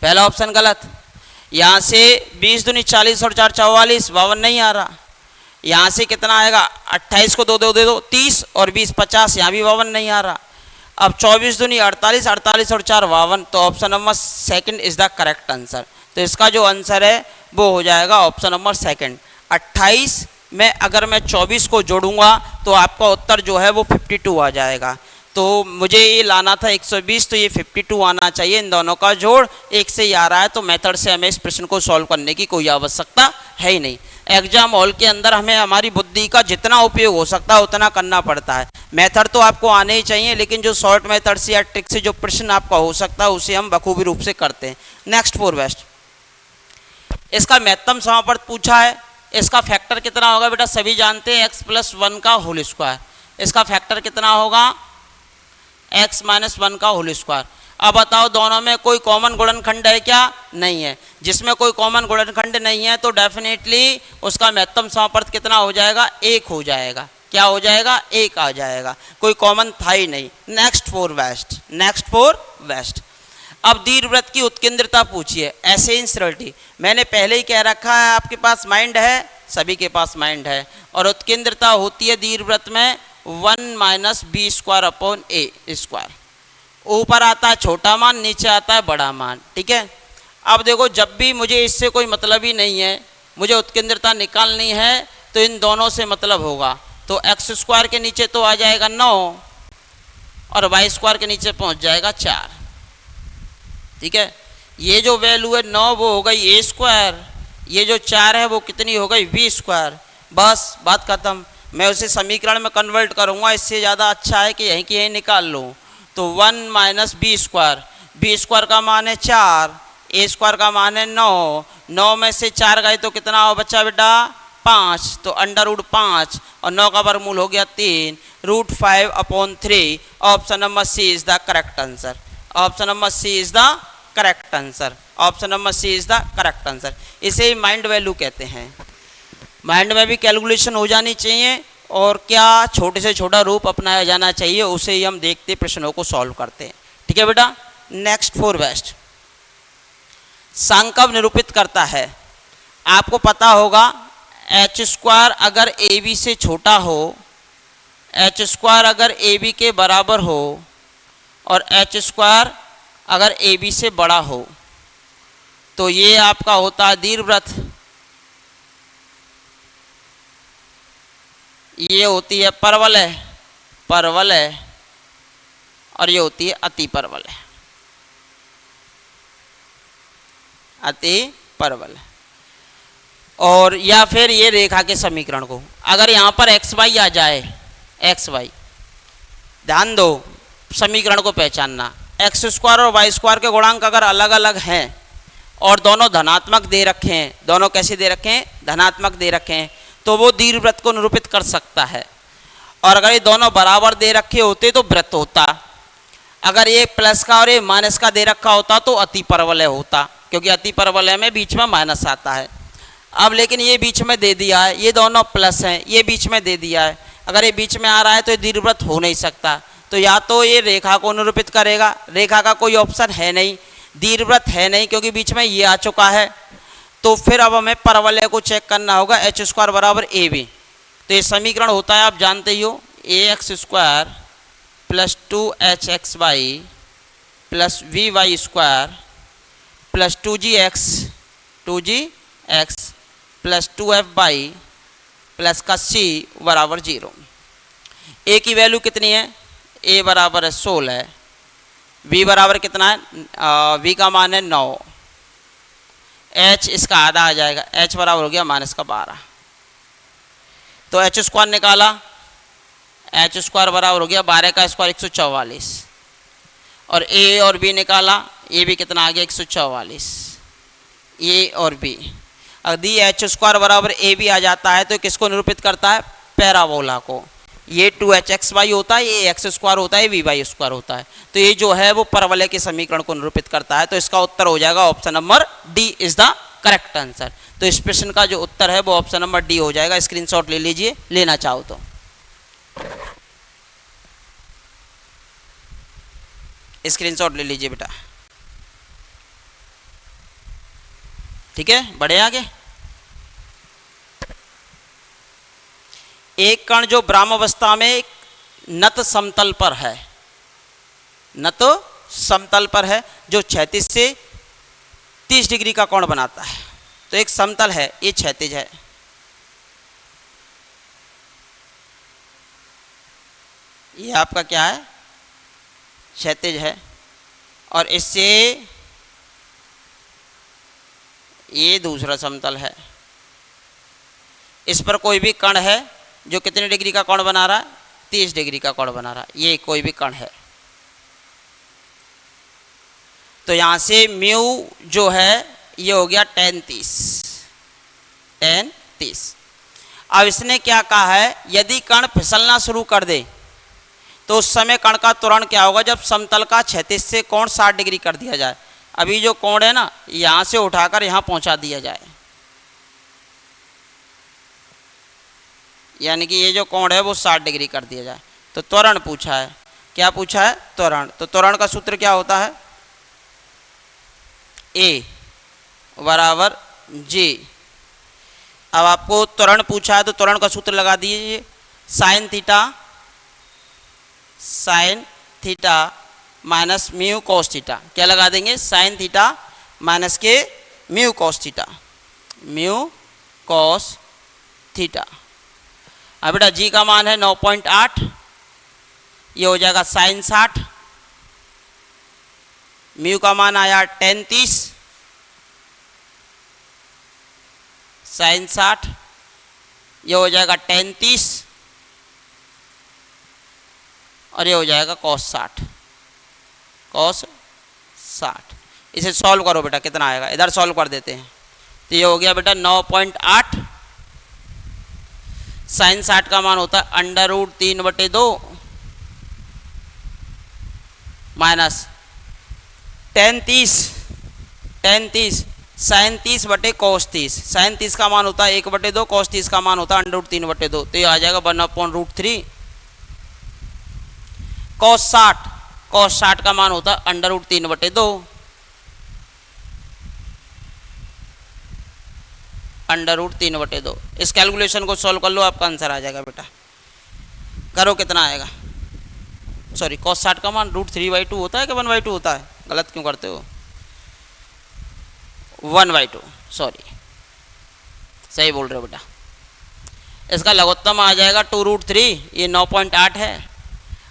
पहला ऑप्शन गलत। यहाँ से 20 दूनी 40 और 4 44, 52 नहीं आ रहा। यहाँ से कितना आएगा? 28 को 2 2 दे दो 30 और 20 50, यहाँ भी 52 नहीं आ रहा। अब 24 दूनी 48, 48 और 4 52, तो option number second is the correct answer. तो इसका जो आंसर है वो हो जाएगा ऑप्शन नंबर सेकंड। 28 में अगर मैं 24 को जोड़ूंगा तो आपका उत्तर जो है वो 52 आ जाएगा। तो मुझे ये लाना था 120, तो ये 52 आना चाहिए। इन दोनों का जोड़ 1 से ही आ रहा है, तो मेथड से हमें इस प्रश्न को सॉल्व करने की कोई आवश्यकता है ही नहीं। एग्जाम हॉल के अंदर हमें हमारी बुद्धि का जितना उपयोग हो सकता है उतना करना पड़ता है। मेथड तो आपको आने ही चाहिए, लेकिन जो शॉर्ट मेथड से या ट्रिक से जो प्रश्न आपका हो सकता है उसे हम बखूबी रूप से करते हैं। नेक्स्ट 4 वेस्ट, इसका महत्तम समापवर्त पूछा है। इसका फैक्टर कितना होगा बेटा? सभी जानते हैं x + 1 का होल स्क्वायर। इसका फैक्टर कितना होगा? x - 1 का होल स्क्वायर। अब बताओ दोनों में कोई कॉमन गुणनखंड है क्या? नहीं है। जिसमें कोई कॉमन गुणनखंड नहीं है तो डेफिनेटली उसका महत्तम समापवर्त कितना हो जाएगा? 1 हो जाएगा। क्या हो जाएगा? 1 आ जाएगा, कोई कॉमन था ही नहीं। Next 4 west, next 4 west. अब दीर्घवृत्त की उत्केंद्रता पूछिए, एसेंशियलिटी। मैंने पहले ही कह रखा है आपके पास माइंड है, सभी के पास माइंड है, और उत्केंद्रता होती है दीर्घवृत्त में 1 - b²/a²। ऊपर आता है छोटा मान, नीचे आता है बड़ा मान, ठीक है। अब देखो जब भी मुझे इससे कोई मतलब ही नहीं है, मुझे उत्केंद्रता निकालनी है, तो इन दोनों से मतलब होगा। तो x² के नीचे तो आ जाएगा 9 और y² के नीचे पहुंच जाएगा 4, ठीक है। ये जो वैल्यू है 9 वो हो गई a², ये जो 4 है वो कितनी हो गई? b²। बस बात खत्म। मैं उसे समीकरण में कन्वर्ट करूंगा, इससे ज़्यादा अच्छा है कि यहीं की यहीं निकाल लूँ। तो 1 - b², b² का मान है 4, a² का मान है 9, 9 में से 4 गए तो कितना हो बच्चा बेटा? 5, तो √5 और 9 का वर्गमूल हो गया 3, √5/3। Option number C is the correct answer. Option number C is the correct answer. Option number C is the correct answer. इसे ही माइंड वैल्यू कहते हैं। माइंड में भी कैलकुलेशन हो जानी चाहिए, और क्या छोटे से छोटा रूप अपनाया जाना चाहिए, उसे ही हम देखते प्रश्नों को सॉल्व करते हैं, ठीक है बेटा। नेक्स्ट 4 वेस्ट, सांकव निरूपित करता है। आपको पता होगा h² अगर AB से छोटा हो, h² अगर AB के बराबर हो, और h² अगर AB से बड़ा हो, तो ये आपका होता है दीर्घवृत्त। ये होती है परवलय, परवलय, और ये होती है अति परवलय, अति परवलय। और या फिर ये रेखा के समीकरण को अगर यहाँ पर xy आ जाए, xy, ध्यान दो समीकरण को पहचानना। x² और y² के गुणांक अगर अलग अलग हैं और दोनों धनात्मक दे रखे हैं, दोनों कैसे दे रखे हैं? धनात्मक दे रखे हैं, तो वो दीर्घवृत्त को निरूपित कर सकता है। और अगर ये दोनों बराबर दे रखे होते तो वृत्त होता। अगर ये प्लस का और ये माइनस का दे रखा होता तो अति परवलय होता, क्योंकि अति परवलय में बीच में माइनस आता है। अब लेकिन ये बीच में दे दिया है, ये दोनों प्लस हैं, ये बीच में दे दिया है। अगर ये बीच में आ रहा है तो ये दीर्घवृत्त हो नहीं सकता। तो या तो ये रेखा को निरूपित करेगा, रेखा का कोई ऑप्शन है नहीं, दीर्घवृत्त है नहीं क्योंकि बीच में ये आ चुका है। तो फिर अब हमें परवलय को चेक करना होगा, h² = AB। तो ये समीकरण होता है आप जानते ही हो, ax² + 2hxy + vy² + 2gx + 2fy plus का c बराबर 0। a की वैल्यू कितनी है? a बराबर है 16, v बराबर कितना है, v का मान है 9, h इसका आधा आ जाएगा, h बराबर हो गया -12। तो h स्क्वायर निकाला, h स्क्वायर बराबर हो गया 12 का स्क्वायर 144, और a और b निकाला, a भी कितना आ गया 144, a और b। यदि h स्क्वायर बराबर a b आ जाता है तो किसको निरूपित करता है, पैराबोला को। ये 2hxy होता है, ये x स्क्वायर होता है, vy स्क्वायर होता है, तो ये जो है वो परवलय के समीकरण को निरूपित करता है। तो इसका उत्तर हो जाएगा option number D is the correct answer. तो इस प्रश्न का जो उत्तर है वो ऑप्शन नंबर डी हो जाएगा। स्क्रीनशॉट ले लीजिए, लेना चाहो तो। स्क्रीनशॉट ले लीजिए बेटा, ठीक है, बढ़े आगे। एक कण जो ब्राह्मावस्था में नत समतल पर है, नत समतल पर है, जो क्षैतिज से 30 डिग्री का कोण बनाता है। तो एक समतल है, ये क्षैतिज है, ये आपका क्या है, क्षैतिज है, और इससे ये दूसरा समतल है। इस पर कोई भी कण है जो कितने डिग्री का कोण बना रहा है, 30 डिग्री का कोण बना रहा है, ये कोई भी कण है। तो यहां से म्यू जो है ये हो गया tan 30। अब इसने क्या कहा है, यदि कण फिसलना शुरू कर दे तो उस समय कण का त्वरण क्या होगा, जब समतल का क्षैतिज से कोण 60 डिग्री कर दिया जाए। अभी जो कोण है ना, यहां से उठाकर यहां पहुंचा दिया जाए, यानी कि ये जो कोण है वो 60 डिग्री कर दिया जाए, तो त्वरण पूछा है। क्या पूछा है, त्वरण। तो त्वरण का सूत्र क्या होता है, ए बराबर जी। अब आपको त्वरण पूछा है तो त्वरण का सूत्र लगा दीजिए, sign theta minus mu cos theta. क्या लगा देंगे, साइन थीटा माइनस के mu cos theta, mu cos theta. अब बेटा जी का मान है 9.8, ये हो जाएगा साइन 60, म्यू का मान आया tan 30, साइन 60, ये हो जाएगा tan 30, और ये हो जाएगा cos 60, cos 60। इसे सॉल्व करो बेटा, कितना आएगा, इधर सॉल्व कर देते हैं। तो ये हो गया बेटा 9.8, साइन 60 का मान होता है √3/2 minus tan 30 sign 30/cos 30। Sign 30 का मान होता है 1/2, cos 30 का मान होता है √3/2, तो ये आ जाएगा 1/√3। cos 60 का मान होता है √3/2, √3/2। इस कैलकुलेशन को सॉल्व कर लो, आपका आंसर आ जाएगा बेटा। करो, कितना आएगा, सॉरी cos 60 का मान √3/2 होता है कि 1/2 होता है, गलत क्यों करते हो, 1/2, सॉरी, सही बोल रहे हो बेटा। इसका लघुत्तम आ जाएगा 2√3, ये 9.8 है,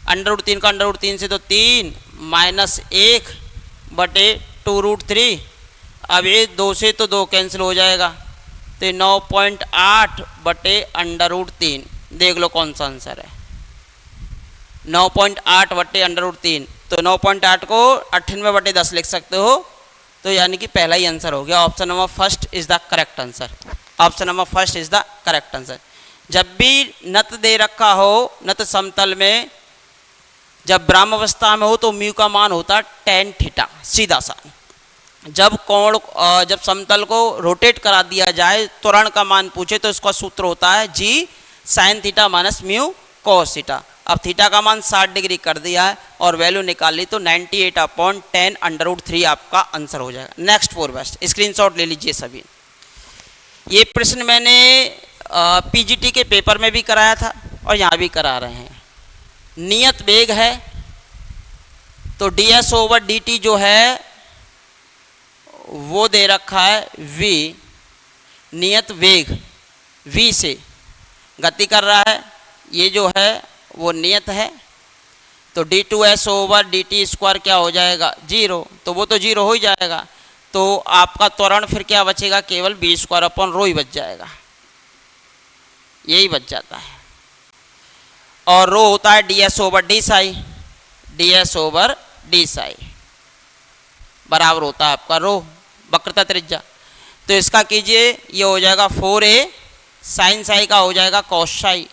√3 का √3 से तो 3 माइनस 1/2√3। अब ये 2 से तो 2 कैंसिल हो जाएगा, तो 9.8/√3। देख लो कौन सा आंसर है, 9.8/√3। तो 9.8 को 98/10 लिख सकते हो, तो यानी कि पहला ही आंसर हो गया। Option number first is the correct answer, option number first is the correct answer. जब भी नत दे रखा हो, नत समतल में जब ब्राह्मावस्था में हो तो म्यू का मान होता है tan थीटा, सीधा सा। जब कोण जब समतल को रोटेट करा दिया जाए, त्वरण का मान पूछे, तो इसका सूत्र होता है G sine theta minus mu cos theta. अब थीटा का मान 60 डिग्री कर दिया है और वैल्यू निकाल ली, तो 98/10 √3 आपका आंसर हो जाएगा। नेक्स्ट फॉर बेस्ट, स्क्रीनशॉट ले लीजिए सभी। ये प्रश्न मैंने पीजीटी के पेपर में भी कराया था और यहाँ भी करा रहे हैं। नियत वेग है तो ds/dt जो है वो दे रखा है v, नियत वेग v से गति कर रहा है, ये जो है वो नियत है। तो d2s ओवर dt स्क्वायर क्या हो जाएगा 0, तो वो तो 0 हो ही जाएगा। तो आपका त्वरण फिर क्या बचेगा, केवल b स्क्वायर अपॉन रो ही बच जाएगा, यही बच जाता है। और रो होता है ds over D Sai, ds over D Sai बराबर होता है आपका रो वक्रता त्रिज्या। तो इसका कीजिए, ये हो जाएगा 4a साइन साई का हो जाएगा कॉस साई।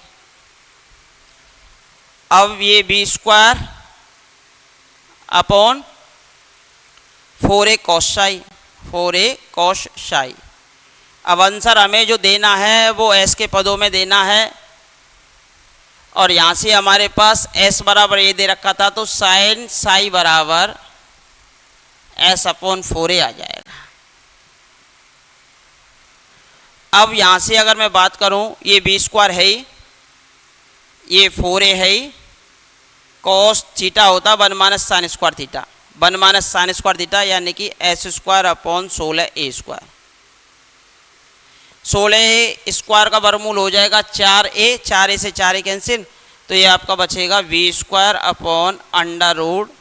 अब ये b square upon 4a cos psi, 4a cos psi. अब आंसर हमें जो देना है वो s के पदों में देना है, और यहाँ से हमारे पास s बराबर ये दे रखा था, तो साइन साई बराबर s अपॉन 4a आ जाएगा। अब यहाँ से अगर मैं बात करूँ, ये b स्क्वायर है ही, ये 4a है ही, कॉस थीटा होता 1 minus sine square theta, 1 minus sine square theta यानी कि S square upon 16a square. 16a square का वर्गमूल हो जाएगा 4a, 4a से 4a कैंसिल, तो ये आपका बचेगा v square upon under root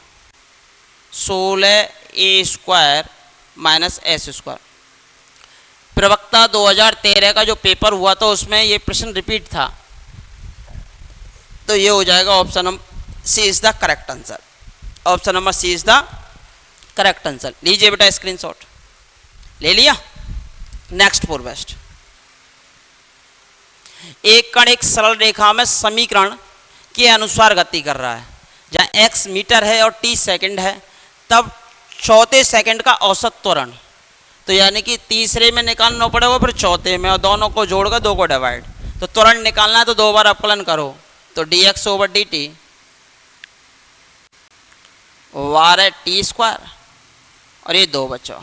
16a square minus S square. प्रवक्ता 2013 का जो पेपर हुआ था उसमें ये प्रश्न रिपीट था, तो ये हो जाएगा option number C is the correct answer. Option number C is the correct answer. लीजिए बेटा स्क्रीनशॉट ले लिया। नेक्स्ट फॉर बेस्ट, एक कण एक सरल रेखा में समीकरण के अनुसार गति कर रहा है, जहाँ x मीटर है और t सेकंड है, तब चौथे सेकंड का औसत त्वरण, तो यानी कि तीसरे में निकालना पड़ेगा फिर चौथे में, और दोनों को जोड़कर 2 को डिवाइड, तो त्वरण निकालना है तो 2 बार अवकलन करो, तो dx ओवर dt वार है टी स्क्वायर, और ये 2 बचो,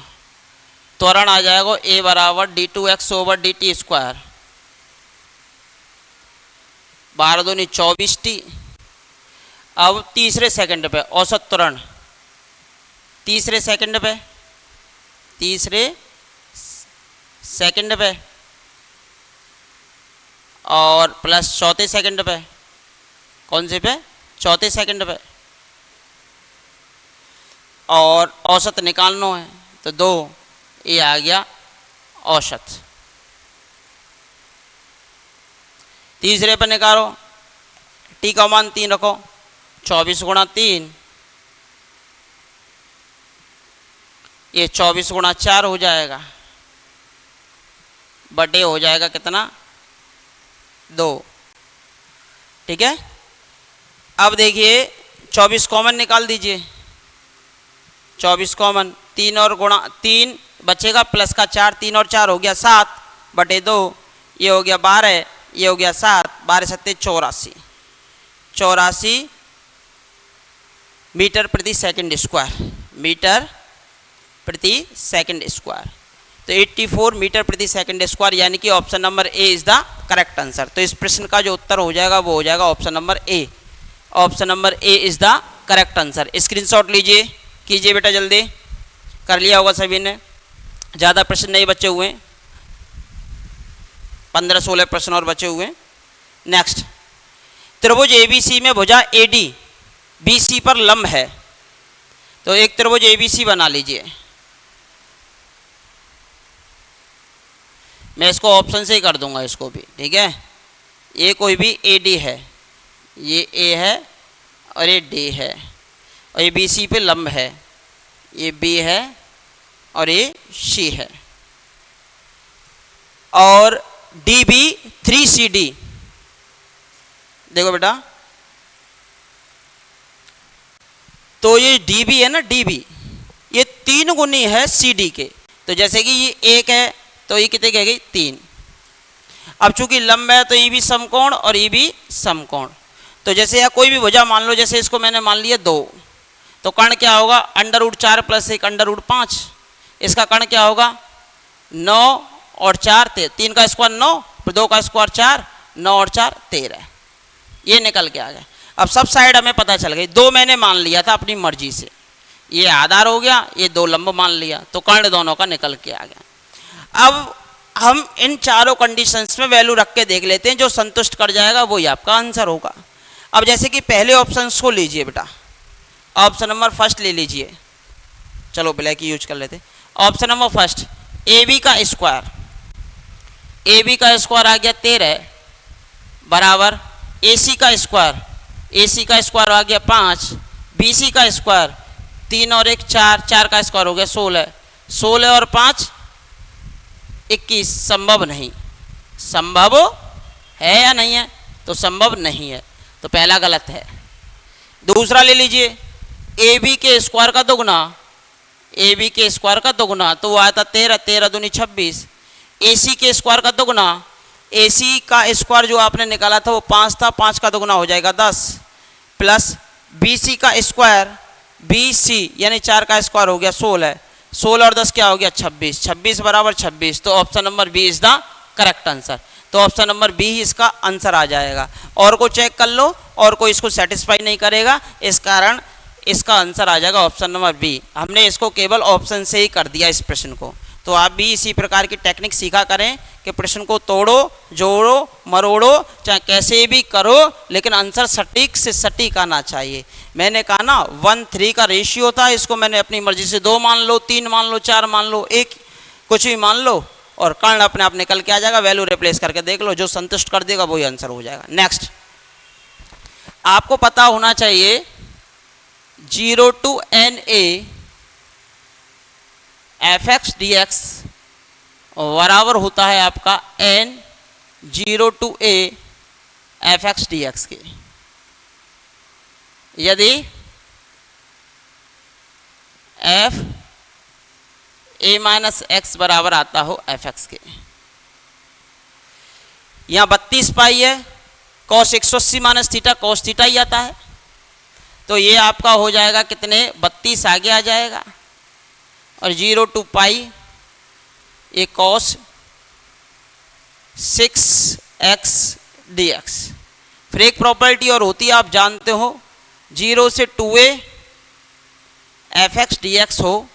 त्वरण आ जाएगा a बराबर d2x ओवर dt स्क्वायर, 12 दूनी 24t। अब तीसरे सेकंड पे औसत त्वरण, तीसरे सेकंड पे, तीसरे सेकंड पे, और प्लस चौथे सेकंड पे, कौन से पे, चौथे सेकंड पे, और औसत निकालना है तो 2, ये आ गया औसत। तीसरे पे निकालो, टी का मान 3 रखो, 24 गुणा 3, ये 24 गुणा 4 हो जाएगा, बटे हो जाएगा कितना 2। ठीक है, अब देखिए 24 कॉमन निकाल दीजिए, 24 कॉमन, 3 और गुणा 3 बचेगा प्लस का 4, 3 और 4 हो गया 7 बटे 2, ये हो गया 12, ये हो गया 7, 12 सत्ते 84, 84 मीटर प्रति सेकंड स्क्वायर, मीटर प्रति सेकंड स्क्वायर, तो 84 मीटर प्रति सेकंड स्क्वायर, यानी कि option number A is the correct answer. तो इस प्रश्न का जो उत्तर हो जाएगा वो हो जाएगा option number A. Option number A is the correct answer. Screenshot लीजिए, कीजिए बेटा जल्दी, कर लिया होगा सभी ने, ज़्यादा प्रश्न नहीं बचे हुए, 15-16 प्रश्न और बचे हुए। नेक्स्ट, त्रिभुज एबीसी में भुजा एडी बीसी पर लंब है, तो एक त्रिभुज एबीसी बना लीजिए। मैं इसको ऑप्शन से ही कर दूंगा इसको भी, ठीक है। ये कोई भी एडी है, ये ए है और ये डी है, और ये बीसी पे लंब है, ये बी है और ये सी है, और डी बी 3CD। देखो बेटा, तो ये डी बी है ना, डी बी ये 3 गुनी है सी डी के, तो जैसे कि ये 1 है तो ये कितने कहेगी 3। अब चूंकि लंब है तो ये भी समकोण और ये भी समकोण, तो जैसे या कोई भी भुजा मान लो, जैसे इसको मैंने मान लिया 2, तो कर्ण क्या होगा √4 + 1 √5, इसका कर्ण क्या होगा 9 और 4 3 का स्क्वायर 9, 2 का स्क्वायर 4, 9 और 4 13, ये निकल के आ गया। अब सब साइड हमें पता चल गई, 2 मैंने मान लिया था अपनी मर्जी से, ये आधार हो गया, ये 2 लंब मान लिया, तो कर्ण दोनों का निकल के आ गया। अब हम इन चारों कंडीशंस में वैल्यू रख के देख लेते हैं, जो संतुष्ट कर जाएगा वही आपका आंसर होगा। अब जैसे कि पहले ऑप्शन को लीजिए बेटा, ऑप्शन नंबर फर्स्ट ले लीजिए, चलो ब्लैक ही यूज कर लेते। Option number first, A B का स्क्वायर, ए बी का स्क्वायर आ गया 13 बराबर ए सी का स्क्वायर, ए सी का स्क्वायर आ गया 5, बी सी का स्क्वायर 3 और 1 4, 4 का स्क्वायर हो गया 16, 16 और 5 21। संभव नहीं, संभव है या नहीं है? तो संभव नहीं है, तो पहला गलत है। दूसरा ले लीजिए, ए बी के स्क्वायर का दोगुना, ए बी के स्क्वायर का दोगुना तो वो आया था 13, 13 दूनी 26। ए सी के स्क्वायर का दोगुना, ए सी का स्क्वायर जो आपने निकाला था वो 5 था, 5 का दोगुना हो जाएगा 10, प्लस बी सी का स्क्वायर, बी सी यानी 4 का स्क्वायर हो गया 16, 16 और 10 क्या हो गया 26, 26 बराबर 26। तो option number B is the correct answer. तो ऑप्शन नंबर बी ही इसका आंसर आ जाएगा। और को चेक कर लो, और कोई इसको सेटिस्फाई नहीं करेगा, इस कारण इसका आंसर आ जाएगा ऑप्शन नंबर बी। हमने इसको केवल ऑप्शन से ही कर दिया इस प्रश्न को। तो आप भी इसी प्रकार की टेक्निक सीखा करें कि प्रश्न को तोड़ो, जोड़ो, मरोड़ो, चाहे कैसे भी करो, लेकिन आंसर सटीक से सटीक आना चाहिए। मैंने कहा ना 1:3 का रेशियो था, इसको मैंने अपनी मर्जी से 2 मान लो, 3 मान लो, 4 मान लो, 1 कुछ भी मान लो, और कर्ण अपने आप निकल के आ जाएगा। वैल्यू रिप्लेस करके देख लो, जो संतुष्ट कर देगा वही आंसर हो जाएगा। नेक्स्ट, आपको पता होना चाहिए 0 to NA fx dx बराबर होता है आपका n 0 to a fx dx के। यदि f a माइनस एक्स बराबर आता हो fx के, यहाँ 32 पाई है, cos 180 minus theta cos theta ही आता है, तो ये आपका हो जाएगा कितने 32 आगे आ जाएगा, और 0 to पाई ये cos 6x dx। फिर एक प्रॉपर्टी और होती है, आप जानते हो, 0 से 2a fx dx हो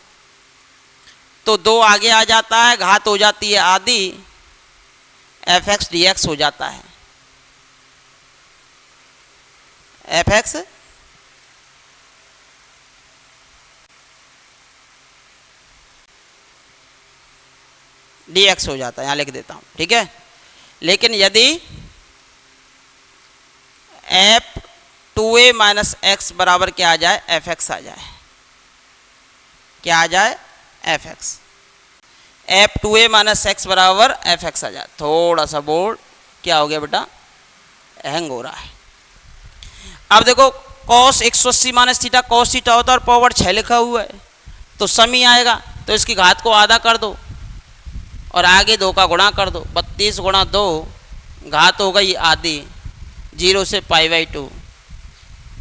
तो 2 आगे आ जाता है, घात हो जाती है आधी, fx dx हो जाता है। fx dx हो जाता है, यहाँ लिख देता हूँ, ठीक है। लेकिन यदि f 2a माइनस एक्स बराबर क्या आ जाए fx आ जाए, क्या आ जाए fx, f 2a minus x बराबर fx आ जाए। थोड़ा सा बोर्ड क्या हो गया बेटा, हैंग हो रहा है। अब देखो cos 180 minus theta cos theta होता है और पावर 6 लिखा हुआ है, तो सम ही आएगा, तो इसकी घात को आधा कर दो और आगे 2 का गुणा कर दो, 32 गुणा 2 घात हो गई आधी, 0 से π/2।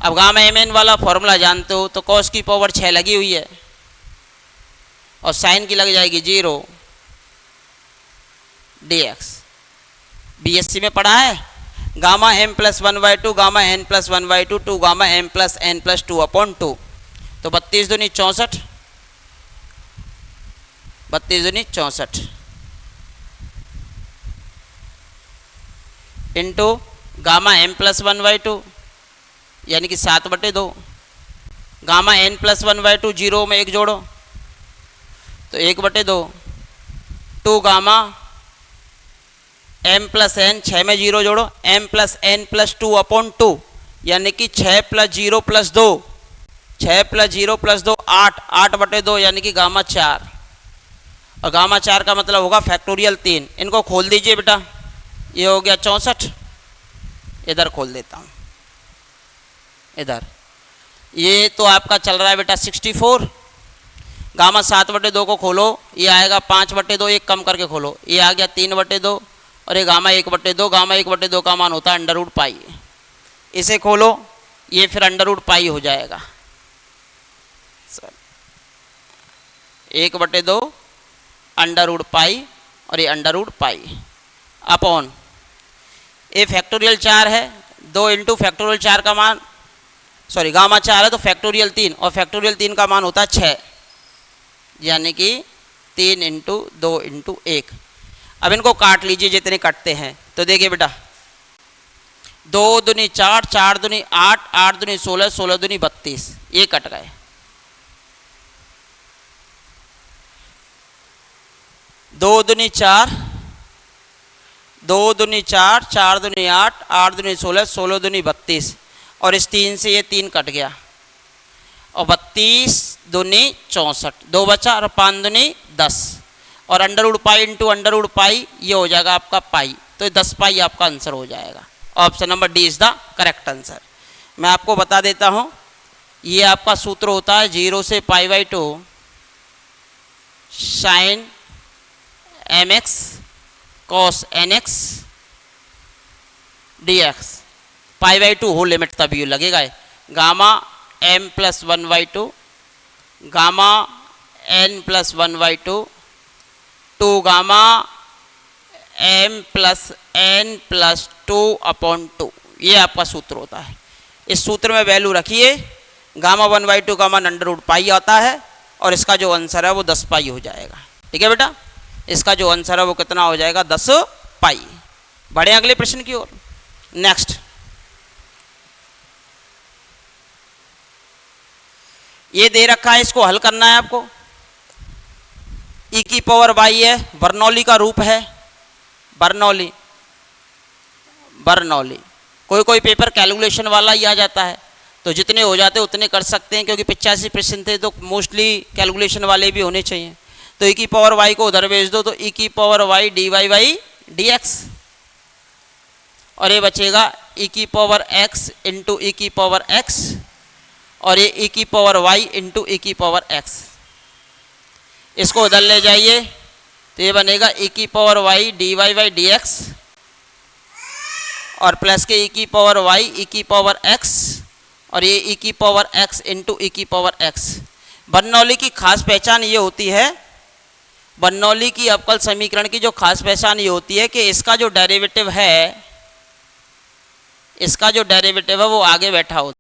अब गामा mn वाला फॉर्मूला जानते हो, तो cos की पावर 6 लगी हुई है और साइन की लग जाएगी 0 dx। बीएससी में पढ़ा है, gamma m plus 1/2 gamma n plus 1/2 two gamma m plus n plus 2/2। तो 32 दूनी 64, 32 दूनी 64 इंटू गामा m प्लस 1/2 यानी कि 7/2, गामा n प्लस 1/2 जीरो में 1 जोड़ो तो 1/2, two gamma m plus n 6 में 0 जोड़ो, m प्लस n प्लस 2/2 यानी कि 6 प्लस 0 प्लस 2, 6 प्लस 0 प्लस 2 8, 8/2 यानी कि गामा 4, और गामा 4 का मतलब होगा फैक्टोरियल 3। इनको खोल दीजिए बेटा, ये हो गया 64, इधर खोल देता हूँ, इधर ये तो आपका चल रहा है बेटा 64। गामा 7/2 को खोलो, ये आएगा 5/2, एक कम करके खोलो, ये आ गया 3/2, और ये गामा 1/2, गामा 1/2 का मान होता है √π। इसे खोलो, ये फिर √π हो जाएगा, 1/2 √π और ये √π अपॉन ए फैक्टोरियल 4 है, 2 इंटू फैक्टोरियल 4 का मान, सॉरी गामा 4 है तो फैक्टोरियल 3, और फैक्टोरियल 3 का मान होता है 6, यानी कि 3 इंटू 2 इंटू 1। अब इनको काट लीजिए जितने कटते हैं। तो देखिए बेटा 2 दूनी 4, 4 दूनी 8, 8 दूनी 16, 16 दूनी 32, ये कट गए। 2 दूनी 4, 2 दूनी 4, 4 दूनी 8, 8 दूनी 16, 16 दूनी 32, और इस 3 से ये 3 कट गया, और 32 दूनी 64, 2 बचा, और 5 दूनी 10, और under root pi into under root pi, ये हो जाएगा आपका पाई, तो 10 पाई आपका आंसर हो जाएगा। Option number D is the correct answer. मैं आपको बता देता हूं, ये आपका सूत्र होता है 0 से π/2 sine mx cos nx dx, π/2 whole limit तभी लगेगा, gamma m plus 1/2 gamma n plus 1/2 2 gamma m plus n plus 2/2, ये आपका सूत्र होता है। इस सूत्र में वैल्यू रखिए, gamma 1/2 gamma under root pi आता है, और इसका जो आंसर है वो 10 पाई हो जाएगा। ठीक है बेटा, इसका जो आंसर है वो कितना हो जाएगा, 10 पाई। बढ़े अगले प्रश्न की ओर। नेक्स्ट, ये दे रखा है, इसको हल करना है आपको। e की पावर y है, बर्नौली का रूप है, बर्नौली बर्नौली। कोई कोई पेपर कैलकुलेशन वाला ही आ जाता है, तो जितने हो जाते उतने कर सकते हैं, क्योंकि 85 प्रश्न थे तो मोस्टली कैलकुलेशन वाले भी होने चाहिए। तो e की पावर y को उधर भेज दो, तो e की पावर y dy/dx, और ये बचेगा e की पावर x इंटू e की पावर x, और ये e की पावर y इंटू e की पावर x। इसको उधर ले जाइए, तो ये बनेगा e की पावर y dy/dx, और प्लस के e की पावर y e की पावर x, और ये e की पावर x इंटू e की पावर x। बर्नौली की खास पहचान ये होती है, बर्नौली की अवकल समीकरण की जो खास पहचान ये होती है कि इसका जो डेरिवेटिव है, इसका जो डेरिवेटिव है वो आगे बैठा होता है।